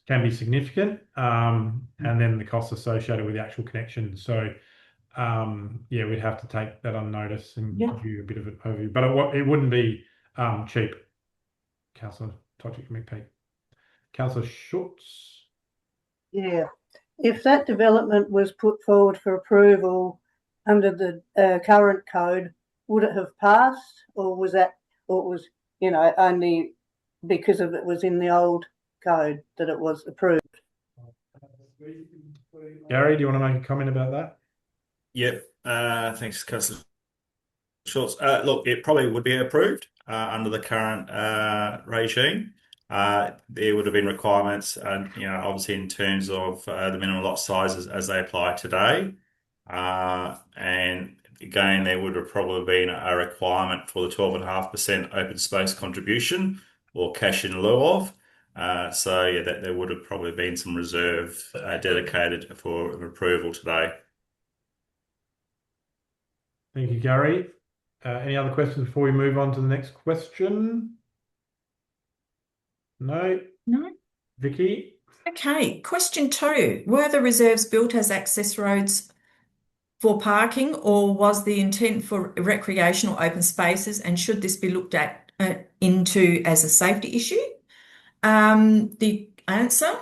can be significant, and then the costs associated with the actual connection. So, we'd have to take that on notice and give you a bit of an overview. But it wouldn't be cheap. Councillor Togic McPeak. Councillor Schultz. Yeah. If that development was put forward for approval under the current code, would it have passed, or was only because of it was in the old code that it was approved? Gary, do you want to make a comment about that? Yep. Thanks, Councillor Schultz. Look, it probably would be approved under the current regime. There would have been requirements, obviously in terms of the minimum lot sizes as they apply today. And again, there would have probably been a requirement for the 12.5% open space contribution or cash in lieu of. That there would have probably been some reserve dedicated for approval today. Thank you, Gary. Any other questions before we move on to the next question? No? No. Vicky? Okay, question 2. Were the reserves built as access roads for parking, or was the intent for recreational open spaces, and should this be looked at into as a safety issue? The answer,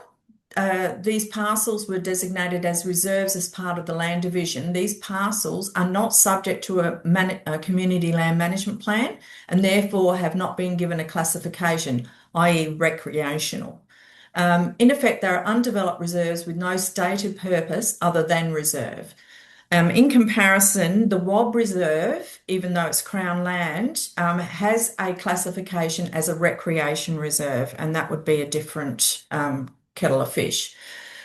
these parcels were designated as reserves as part of the land division. These parcels are not subject to a community land management plan and therefore have not been given a classification, i.e. recreational. In effect, they are undeveloped reserves with no stated purpose other than reserve. In comparison, the WOB Reserve, even though it's Crown land, has a classification as a recreation reserve, and that would be a different kettle of fish.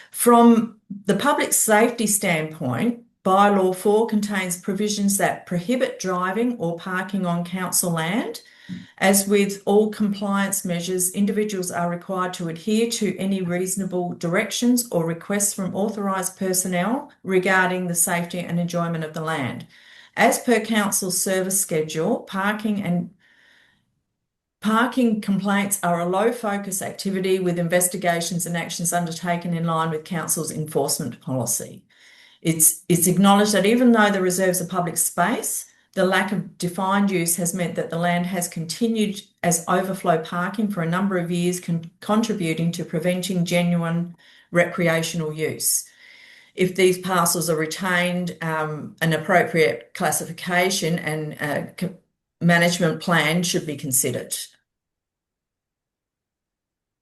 From the public safety standpoint, Bylaw 4 contains provisions that prohibit driving or parking on council land. As with all compliance measures, individuals are required to adhere to any reasonable directions or requests from authorised personnel regarding the safety and enjoyment of the land. As per council's service schedule, parking complaints are a low focus activity with investigations and actions undertaken in line with council's enforcement policy. It's acknowledged that even though the reserves are public space, the lack of defined use has meant that the land has continued as overflow parking for a number of years, contributing to preventing genuine recreational use. If these parcels are retained, an appropriate classification and management plan should be considered.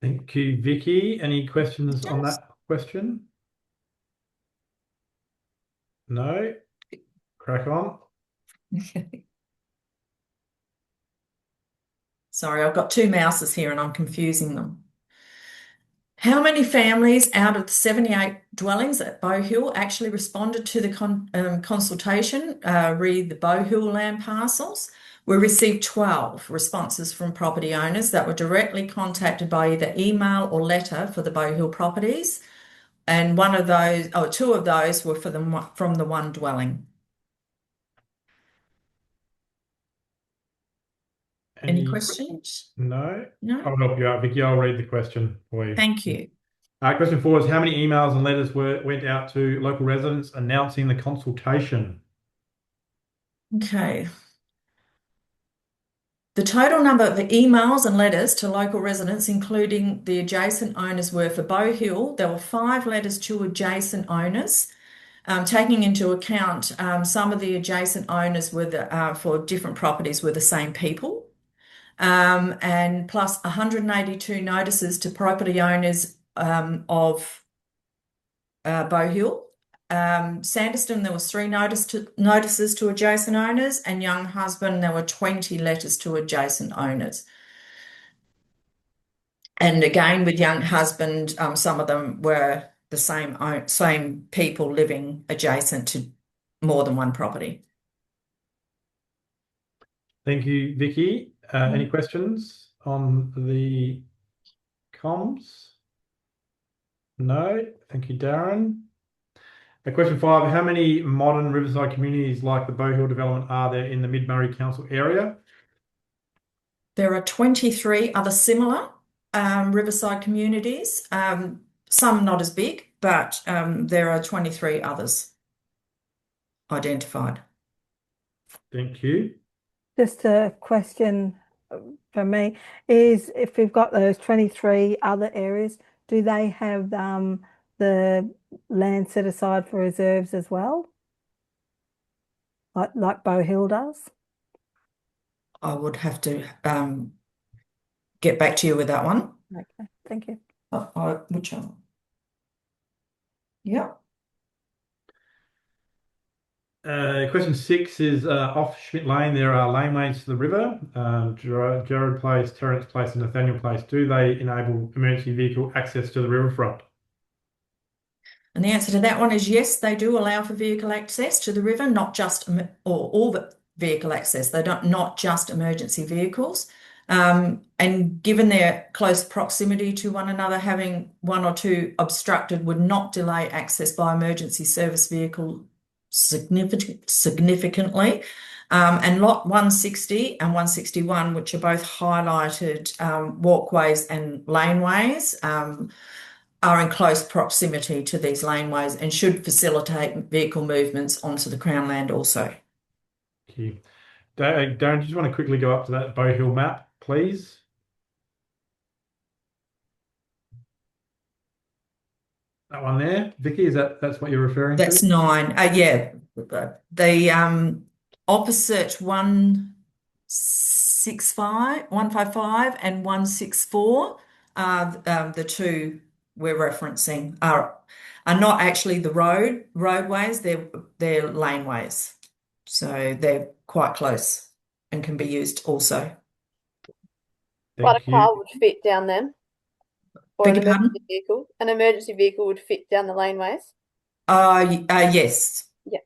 Thank you, Vicky. Any questions on that question? No? Crack on. Sorry, I've got 2 mouses here and I'm confusing them. How many families out of the 78 dwellings at Bow Hill actually responded to the consultation, read the Bow Hill land parcels? We received 12 responses from property owners that were directly contacted by either email or letter for the Bow Hill properties, and 2 of those were from the one dwelling. Any questions? No? No? I'll help you out, Vicky. I'll read the question for you. Thank you. Question 4 is how many emails and letters went out to local residents announcing the consultation? Okay. The total number of emails and letters to local residents, including the adjacent owners, were for Bow Hill. There were 5 letters to adjacent owners. Taking into account some of the adjacent owners were for different properties were the same people. And plus 182 notices to property owners of Bow Hill. Sanderston, there was 3 notices to adjacent owners, and Young Husband, there were 20 letters to adjacent owners. And again, with Young Husband, some of them were the same people living adjacent to more than one property. Thank you, Vicky. Any questions on the comms? No. Thank you, Darren. Question 5, how many modern riverside communities like the Bow Hill development are there in the Mid-Murray Council area? There are 23 other similar riverside communities, some not as big, but there are 23 others identified. Thank you. Just a question for me is if we've got those 23 other areas, do they have the land set aside for reserves as well? Like Bow Hill does? I would have to get back to you with that one. Okay, thank you. Which one? Yeah. Question 6 is off Schmidt Lane, there are laneways to the river, Gerard Place, Terrence Place and Nathaniel Place. Do they enable emergency vehicle access to the riverfront? And the answer to that one is yes, they do allow for vehicle access to the river, not just, or all the vehicle access. They don't, not just emergency vehicles. And given their close proximity to one another, having 1 or 2 obstructed would not delay access by emergency service vehicle significantly. And lot 160 and 161, which are both highlighted walkways and laneways, are in close proximity to these laneways and should facilitate vehicle movements onto the Crown land also. Thank you. Darren, do you just want to quickly go up to that Bow Hill map, please? That one there, Vicky, that's what you're referring to? That's 9. Yeah, the opposite 155 and 164 are the 2 we're referencing are not actually the roadways, they're laneways. So they're quite close and can be used also. But a car would fit down them. Or an emergency vehicle. An emergency vehicle would fit down the laneways. Yes. Yeah.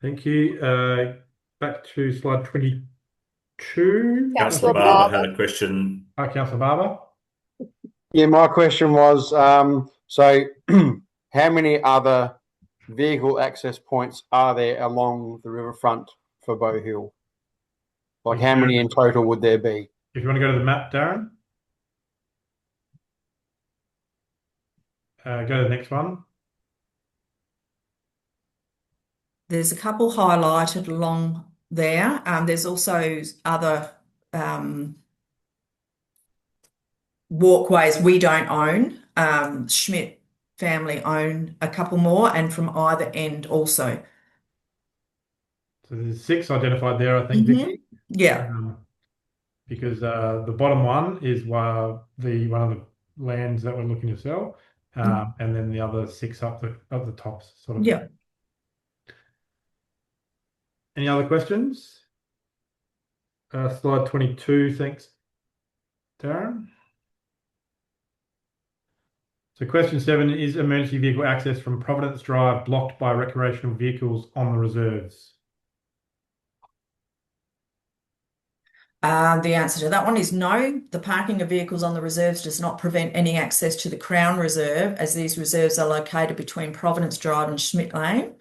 Thank you. Back to slide 22. Councillor Barber had a question. Hi, Councillor Barber. Yeah, my question was, so how many other vehicle access points are there along the riverfront for Bow Hill? Like how many in total would there be? If you want to go to the map, Darren. Go to the next one. There's a couple highlighted along there. There's also other walkways we don't own. Schmidt family own a couple more, and from either end also. So there's 6 identified there, I think, Vicky. Yeah. Because the bottom one is one of the lands that we're looking to sell, and then the other 6 up the tops, sort of. Yeah. Any other questions? Slide 22. Thanks, Darren. So question 7 is emergency vehicle access from Providence Drive blocked by recreational vehicles on the reserves? The answer to that one is no. The parking of vehicles on the reserves does not prevent any access to the Crown Reserve, as these reserves are located between Providence Drive and Schmidt Lane.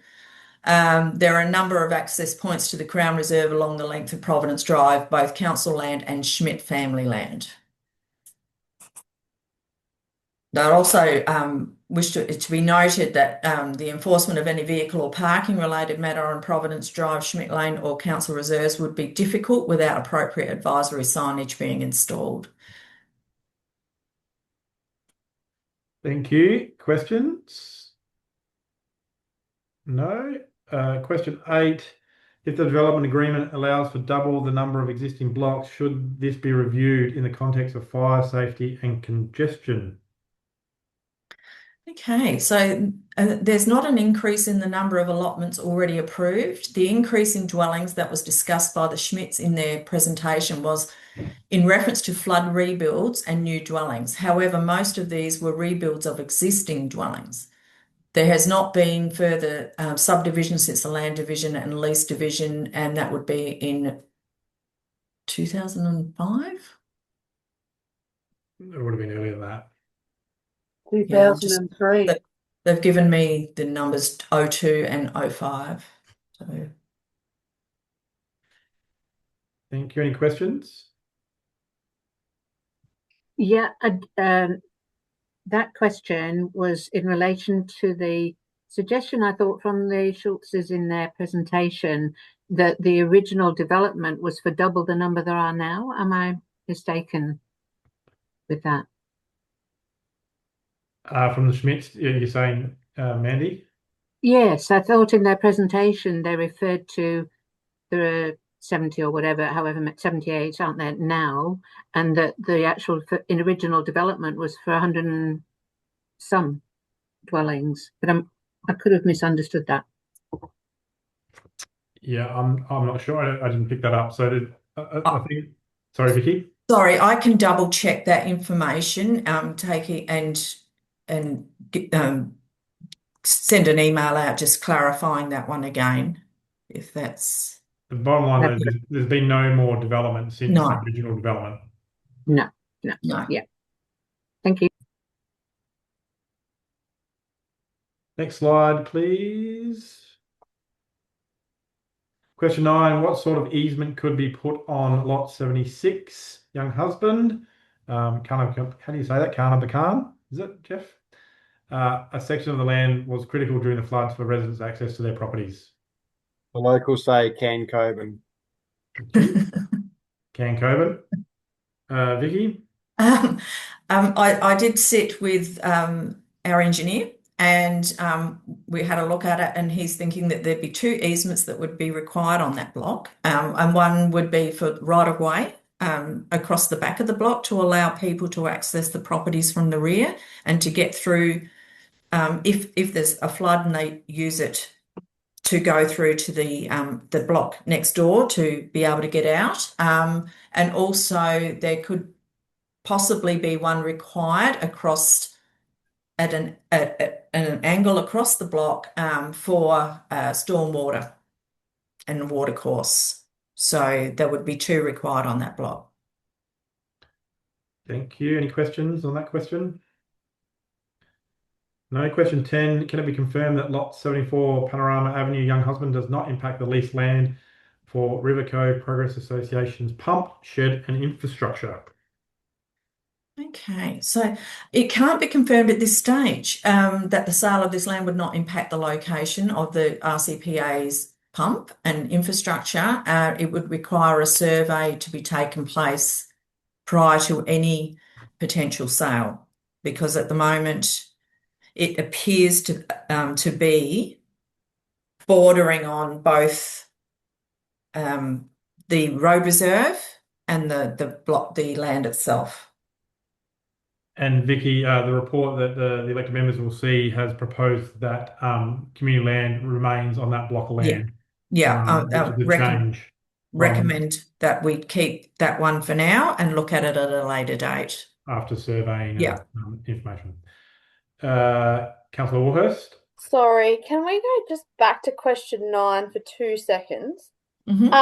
There are a number of access points to the Crown Reserve along the length of Providence Drive, both council land and Schmidt family land. They also wish to be noted that the enforcement of any vehicle or parking related matter on Providence Drive, Schmidt Lane or council reserves would be difficult without appropriate advisory signage being installed. Thank you. Questions? No. Question 8. If the development agreement allows for double the number of existing blocks, should this be reviewed in the context of fire safety and congestion? Okay, so there's not an increase in the number of allotments already approved. The increase in dwellings that was discussed by the Schmidts in their presentation was in reference to flood rebuilds and new dwellings. However, most of these were rebuilds of existing dwellings. There has not been further subdivision since the land division and lease division, and that would be in 2005. It would have been earlier than that. 2003. They've given me the numbers 02 and 05. So. Thank you. Any questions? Yeah, that question was in relation to the suggestion, I thought, from the Schultzes in their presentation that the original development was for double the number there are now. Am I mistaken with that? From the Schmidts, you're saying, Mandy? Yes, I thought in their presentation they referred to there are 70 or whatever, however, 78 aren't there now, and that the actual original development was for 100 and some dwellings, but I could have misunderstood that. Yeah, I'm not sure. I didn't pick that up. So I think. Sorry, Vicky. Sorry, I can double check that information. Take it and send an email out just clarifying that one again, if that's. The bottom line is there's been no more development since No. the original development. No. Yeah. Thank you. Next slide, please. Question 9, what sort of easement could be put on lot 76, young husband? How do you say that? Khan, is it, Jeff? A section of the land was critical during the floods for residents' access to their properties. The locals say Can Coburn. Can Coburn. Vicky? I did sit with our engineer and we had a look at it, and he's thinking that there'd be 2 easements that would be required on that block, and one would be for right of way across the back of the block to allow people to access the properties from the rear and to get through if there's a flood and they use it to go through to the block next door to be able to get out, and also there could possibly be one required across at an angle across the block for stormwater and water course. So there would be 2 required on that block. Thank you. Any questions on that question? No. Question 10, can it be confirmed that lot 74 Panorama Avenue, young husband, does not impact the leased land for Riverco Progress Association's pump, shed and infrastructure? Okay, so it can't be confirmed at this stage that the sale of this land would not impact the location of the RCPA's pump and infrastructure. It would require a survey to be taken place prior to any potential sale, because at the moment it appears to be bordering on both the road reserve and the land itself. And Vicky, the report that the elected members will see has proposed that community land remains on that block of land. Yeah, which is a change. Recommend that we keep that one for now and look at it at a later date. After surveying information. Councillor Warhurst? Sorry, can we go just back to question 9 for 2 seconds? Mm-hmm.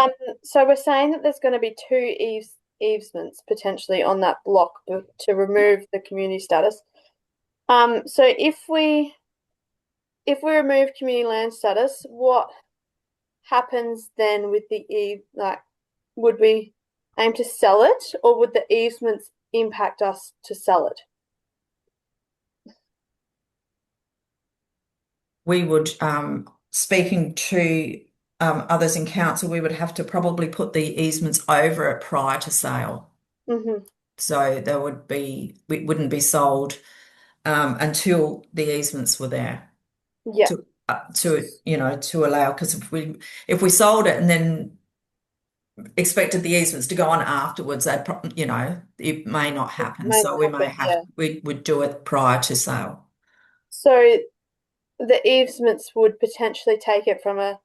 So we're saying that there's going to be 2 easements potentially on that block to remove the community status. So if we remove community land status, what happens then with the would we aim to sell it, or would the easements impact us to sell it? we would, speaking to others in council, we would have to probably put the easements over it prior to sale. Mm-hmm. So it wouldn't be sold until the easements were there. Yeah. To allow, because if we sold it and then expected the easements to go on afterwards, it may not happen. May So not happen, we would do it prior to sale. So the easements would potentially take it from a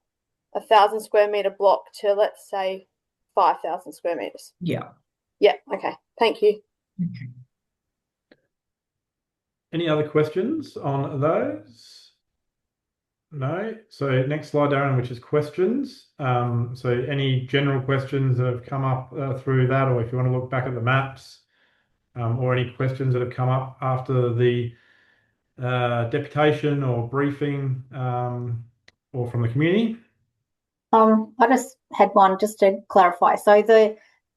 1,000 square meter block to, let's say, 5,000 square meters. Yeah. Yeah. Okay. Thank you. Okay. Any other questions on those? No. So next slide, Darren, which is questions. So any general questions that have come up through that, or if you want to look back at the maps, or any questions that have come up after the deputation or briefing, or from the community? I just had one just to clarify. So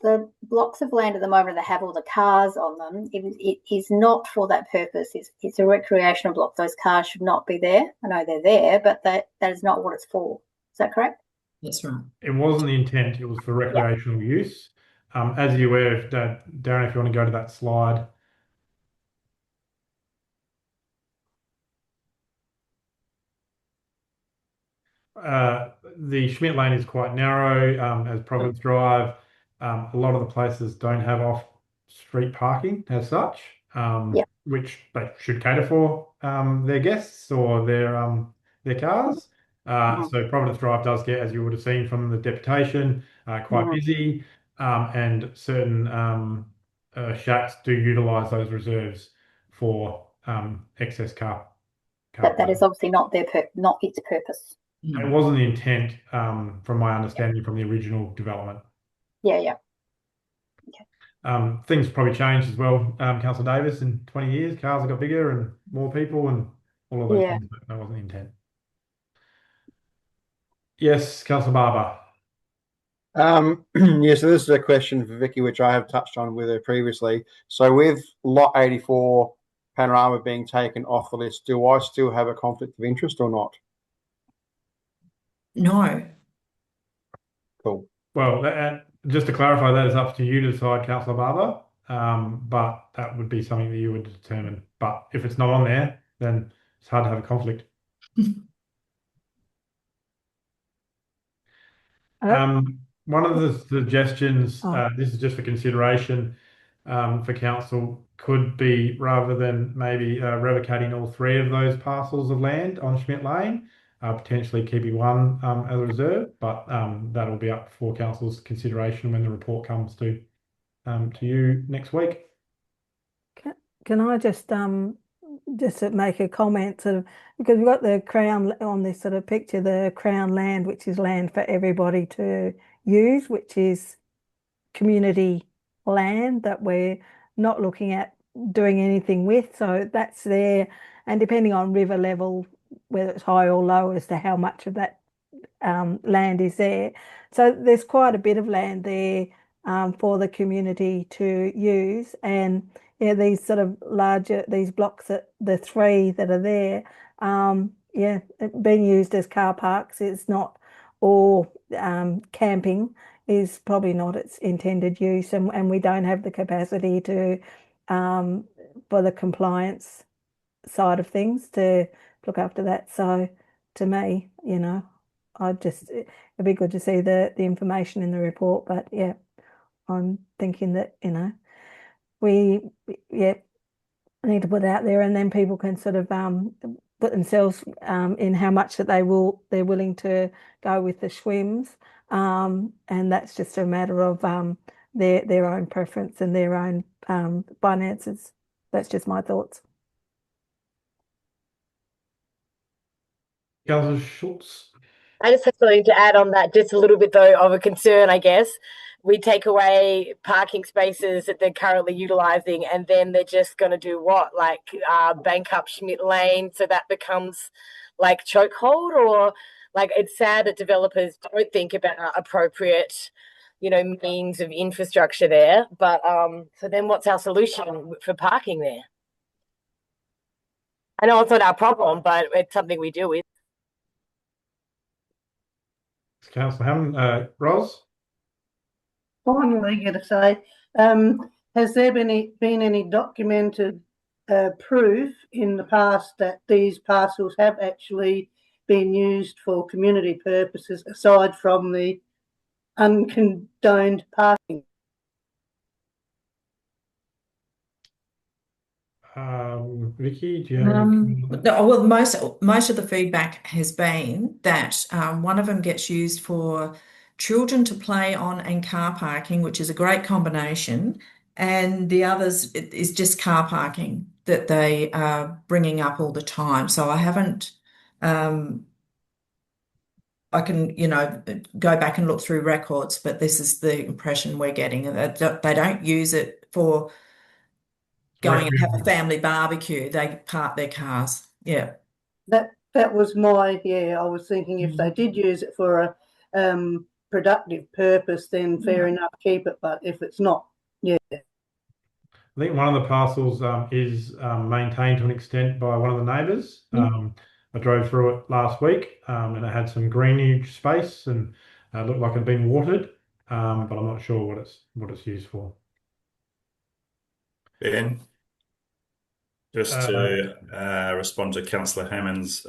the blocks of land at the moment that have all the cars on them, it is not for that purpose. It's a recreational block. Those cars should not be there. I know they're there, but that is not what it's for. Is that correct? That's right. It wasn't the intent. It was for recreational use. As you're aware, Darren, if you want to go to that slide. The Schmidt Lane is quite narrow, as Providence Drive. A lot of the places don't have off-street parking as such, which they should cater for their guests or their cars. So Providence Drive does get, as you would have seen from the deputation, quite busy, and certain shacks do utilise those reserves for excess car. But that is obviously not not its purpose. It wasn't the intent, from my understanding from the original development. Yeah. Okay. Things probably changed as well, Councillor Davis, in 20 years. Cars have got bigger and more people and all of those things, but that wasn't the intent. Yes, Councillor Barber. Yeah, so this is a question for Vicky, which I have touched on with her previously. So with lot 84 Panorama being taken off the list, do I still have a conflict of interest or not? No. Cool. Well, just to clarify, that is up to you to decide, Councillor Barber, but that would be something that you would determine. But if it's not on there, then it's hard to have a conflict. One of the suggestions, this is just for consideration for council, could be, rather than maybe revocating all three of those parcels of land on Schmidt Lane, potentially keeping one as a reserve, but that'll be up for council's consideration when the report comes to you next week. Can I just make a comment, sort of, because we've got the Crown on this sort of picture, the Crown land, which is land for everybody to use, which is community land that we're not looking at doing anything with. So that's there, and depending on river level, whether it's high or low, as to how much of that land is there. So there's quite a bit of land there for the community to use, and these sort of larger, these blocks, that the three that are there, being used as car parks, it's not, or camping is probably not its intended use, and we don't have the capacity to for the compliance side of things to look after that. So to me, it'd be good to see the information in the report, but I'm thinking that, we need to put it out there, and then people can sort of put themselves in how much that they're willing to go with the Schwims, and that's just a matter of their own preference and their own finances. That's just my thoughts. Councillor Schultz. I just have something to add on that, just a little bit though of a concern, I guess. We take away parking spaces that they're currently utilising, and then they're just going to do what? Like bank up Schmidt Lane, so that becomes like chokehold, or like, it's sad that developers don't think about appropriate, means of infrastructure there. But so then what's our solution for parking there? I know it's not our problem, but it's something we deal with. Councillor Hammond. Ros? Finally, get to say, has there been any documented proof in the past that these parcels have actually been used for community purposes aside from the uncondoned parking? Vicky, do you have any? No, well, most of the feedback has been that one of them gets used for children to play on and car parking, which is a great combination, and the others is just car parking that they are bringing up all the time. So I haven't. I can, go back and look through records, but this is the impression we're getting. They don't use it for going and have a family barbecue. They park their cars. Yeah. That was my, I was thinking if they did use it for a productive purpose, then fair enough, keep it. But if it's not, I think one of the parcels is maintained to an extent by one of the neighbours. I drove through it last week and it had some greenage space and looked like it had been watered, but I'm not sure what it's used for. Ben, just to respond to Councillor Hammond's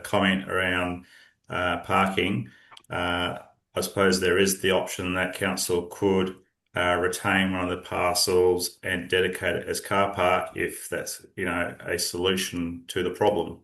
comment around parking, I suppose there is the option that council could retain one of the parcels and dedicate it as car park if that's, a solution to the problem.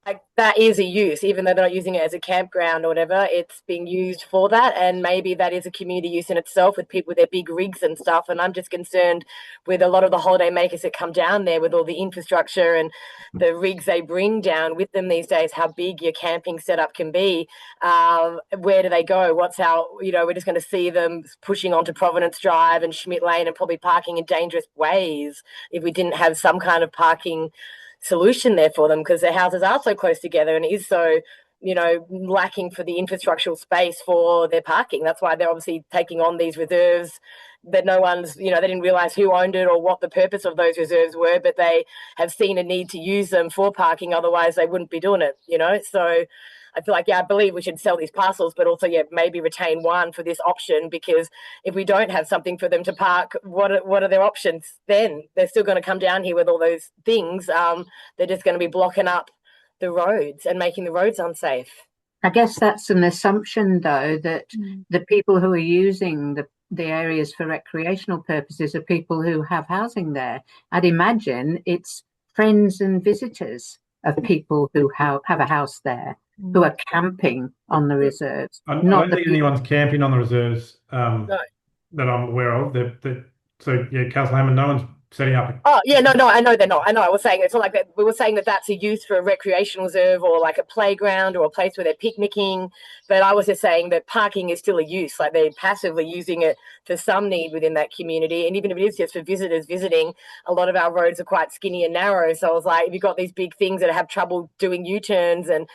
Like that is a use, even though they're not using it as a campground or whatever, it's being used for that. And maybe that is a community use in itself with people with their big rigs and stuff. And I'm just concerned with a lot of the holiday makers that come down there with all the infrastructure and the rigs they bring down with them these days, how big your camping setup can be. Where do they go? What's our, we're just going to see them pushing onto Providence Drive and Schmidt Lane and probably parking in dangerous ways if we didn't have some kind of parking solution there for them, because their houses are so close together and it is so lacking for the infrastructural space for their parking. That's why they're obviously taking on these reserves that no one's, they didn't realize who owned it or what the purpose of those reserves were, but they have seen a need to use them for parking, otherwise they wouldn't be doing it, so I feel like, I believe we should sell these parcels, but also, maybe retain one for this option, because if we don't have something for them to park, what are their options then? They're still going to come down here with all those things. They're just going to be blocking up the roads and making the roads unsafe. I guess that's an assumption, though, that the people who are using the areas for recreational purposes are people who have housing there. I'd imagine it's friends and visitors of people who have a house there, who are camping on the reserves. I don't think anyone's camping on the reserves No. that I'm aware of. Councillor Hammond, no one's setting up. Oh yeah, no, I know they're not. I know. I was saying it's not like that. We were saying that that's a use for a recreational reserve or like a playground or a place where they're picnicking. But I was just saying that parking is still a use. Like they're passively using it for some need within that community. And even if it is just for visitors visiting, a lot of our roads are quite skinny and narrow. So I was like, if you've got these big things that have trouble doing U-turns and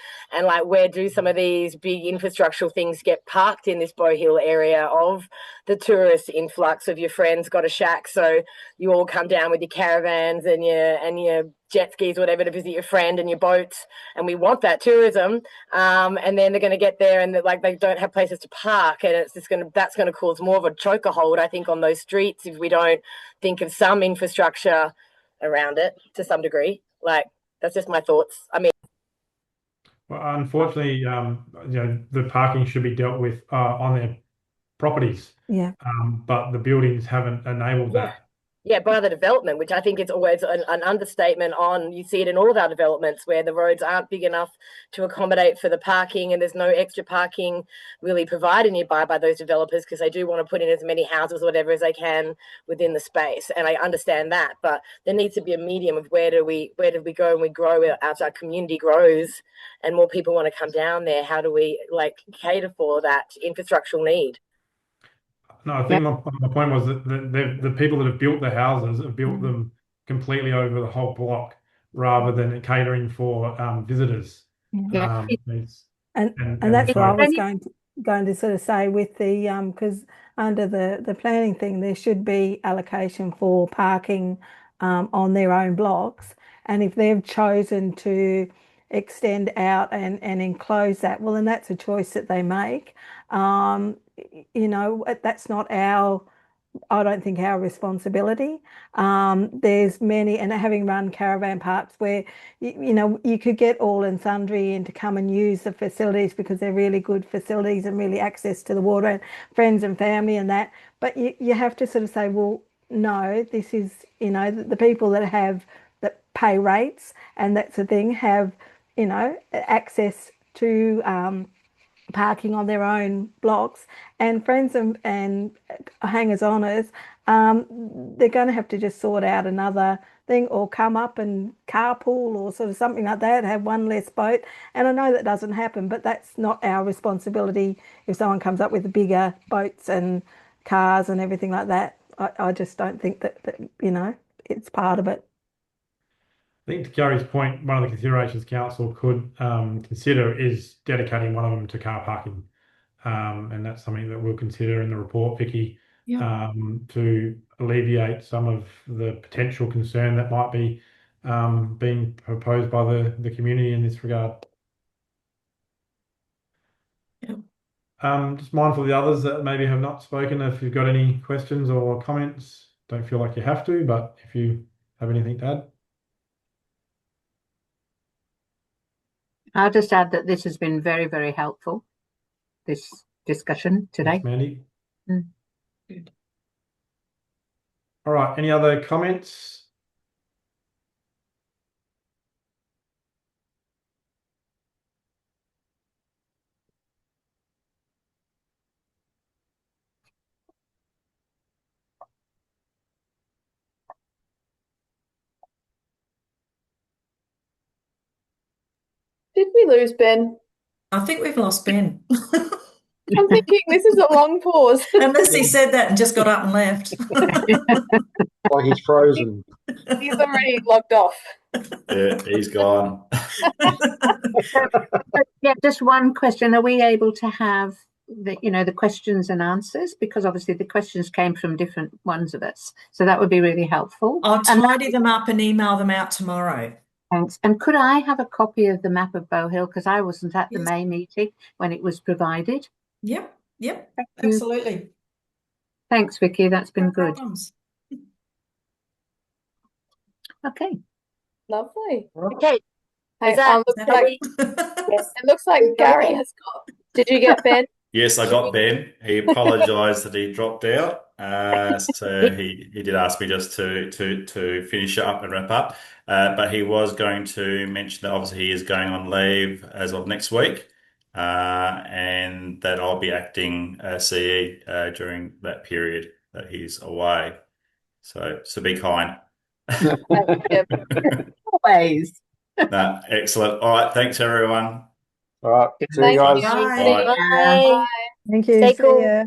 like where do some of these big infrastructural things get parked in this Bow Hill area of the tourist influx of your friends got a shack, so you all come down with your caravans and your jet skis, whatever, to visit your friend and your boats, and we want that tourism. And then they're going to get there and they don't have places to park, and it's just that's going to cause more of a choker hold, I think, on those streets if we don't think of some infrastructure around it to some degree. Like that's just my thoughts. I mean, well, unfortunately, the parking should be dealt with on their properties. Yeah. But the buildings haven't enabled that. Yeah, by the development, which I think is always an understatement on, you see it in all of our developments where the roads aren't big enough to accommodate for the parking and there's no extra parking really provided nearby by those developers because they do want to put in as many houses or whatever as they can within the space. And I understand that, but there needs to be a medium of where do we go and we grow as our community grows and more people want to come down there. How do we cater for that infrastructural need? No, I think my point was that the people that have built the houses have built them completely over the whole block rather than catering for visitors. Yeah. And that's what I was going to sort of say with the because under the planning thing there should be allocation for parking on their own blocks, and if they've chosen to extend out and enclose that, well, then that's a choice that they make. That's not I don't think our responsibility. There's many, and having run caravan parks where you could get all and sundry in to come and use the facilities because they're really good facilities and really access to the water and friends and family and that. But you have to sort of say, well, no, this is the people that pay rates and that's the thing have access to parking on their own blocks, and friends and hangers-oners, they're going to have to just sort out another thing or come up and carpool or sort of something like that, have one less boat. And I know that doesn't happen, but that's not our responsibility if someone comes up with bigger boats and cars and everything like that. I just don't think that it's part of it. I think to Gary's point, one of the considerations council could consider is dedicating one of them to car parking. And that's something that we'll consider in the report, Vicky, to alleviate some of the potential concern that might be being proposed by the community in this regard. Just mindful of the others that maybe have not spoken. If you've got any questions or comments, don't feel like you have to, but if you have anything to add. I'll just add that this has been very, very helpful, this discussion today. Thanks, Mandy. Good. All right, any other comments? Did we lose Ben? I think we've lost Ben. I'm thinking this is a long pause. Unless he said that and just got up and left. Like he's frozen. He's already logged off. Yeah, he's gone. Yeah, just one question. Are we able to have the questions and answers? Because obviously the questions came from different ones of us. So that would be really helpful. I'll tidy them up and email them out tomorrow. Thanks. And could I have a copy of the map of Bow Hill? Because I wasn't at the May meeting when it was provided. Yep, Thank you. absolutely. Thanks, Vicky. That's been No good. problems. Okay. Lovely. Okay. Hey, Is that, it looks like Gary has got. Did you get Ben? Yes, I got Ben. He apologised that he dropped out. So he did ask me just to finish up and wrap up. But he was going to mention that obviously he is going on leave as of next week, and that I'll be acting CE during that period that he's away. So be kind. Always. No, excellent. All right, thanks everyone. All right, see you Thank guys. you. Bye. Bye. Bye. Thank you. Stay See cool. ya.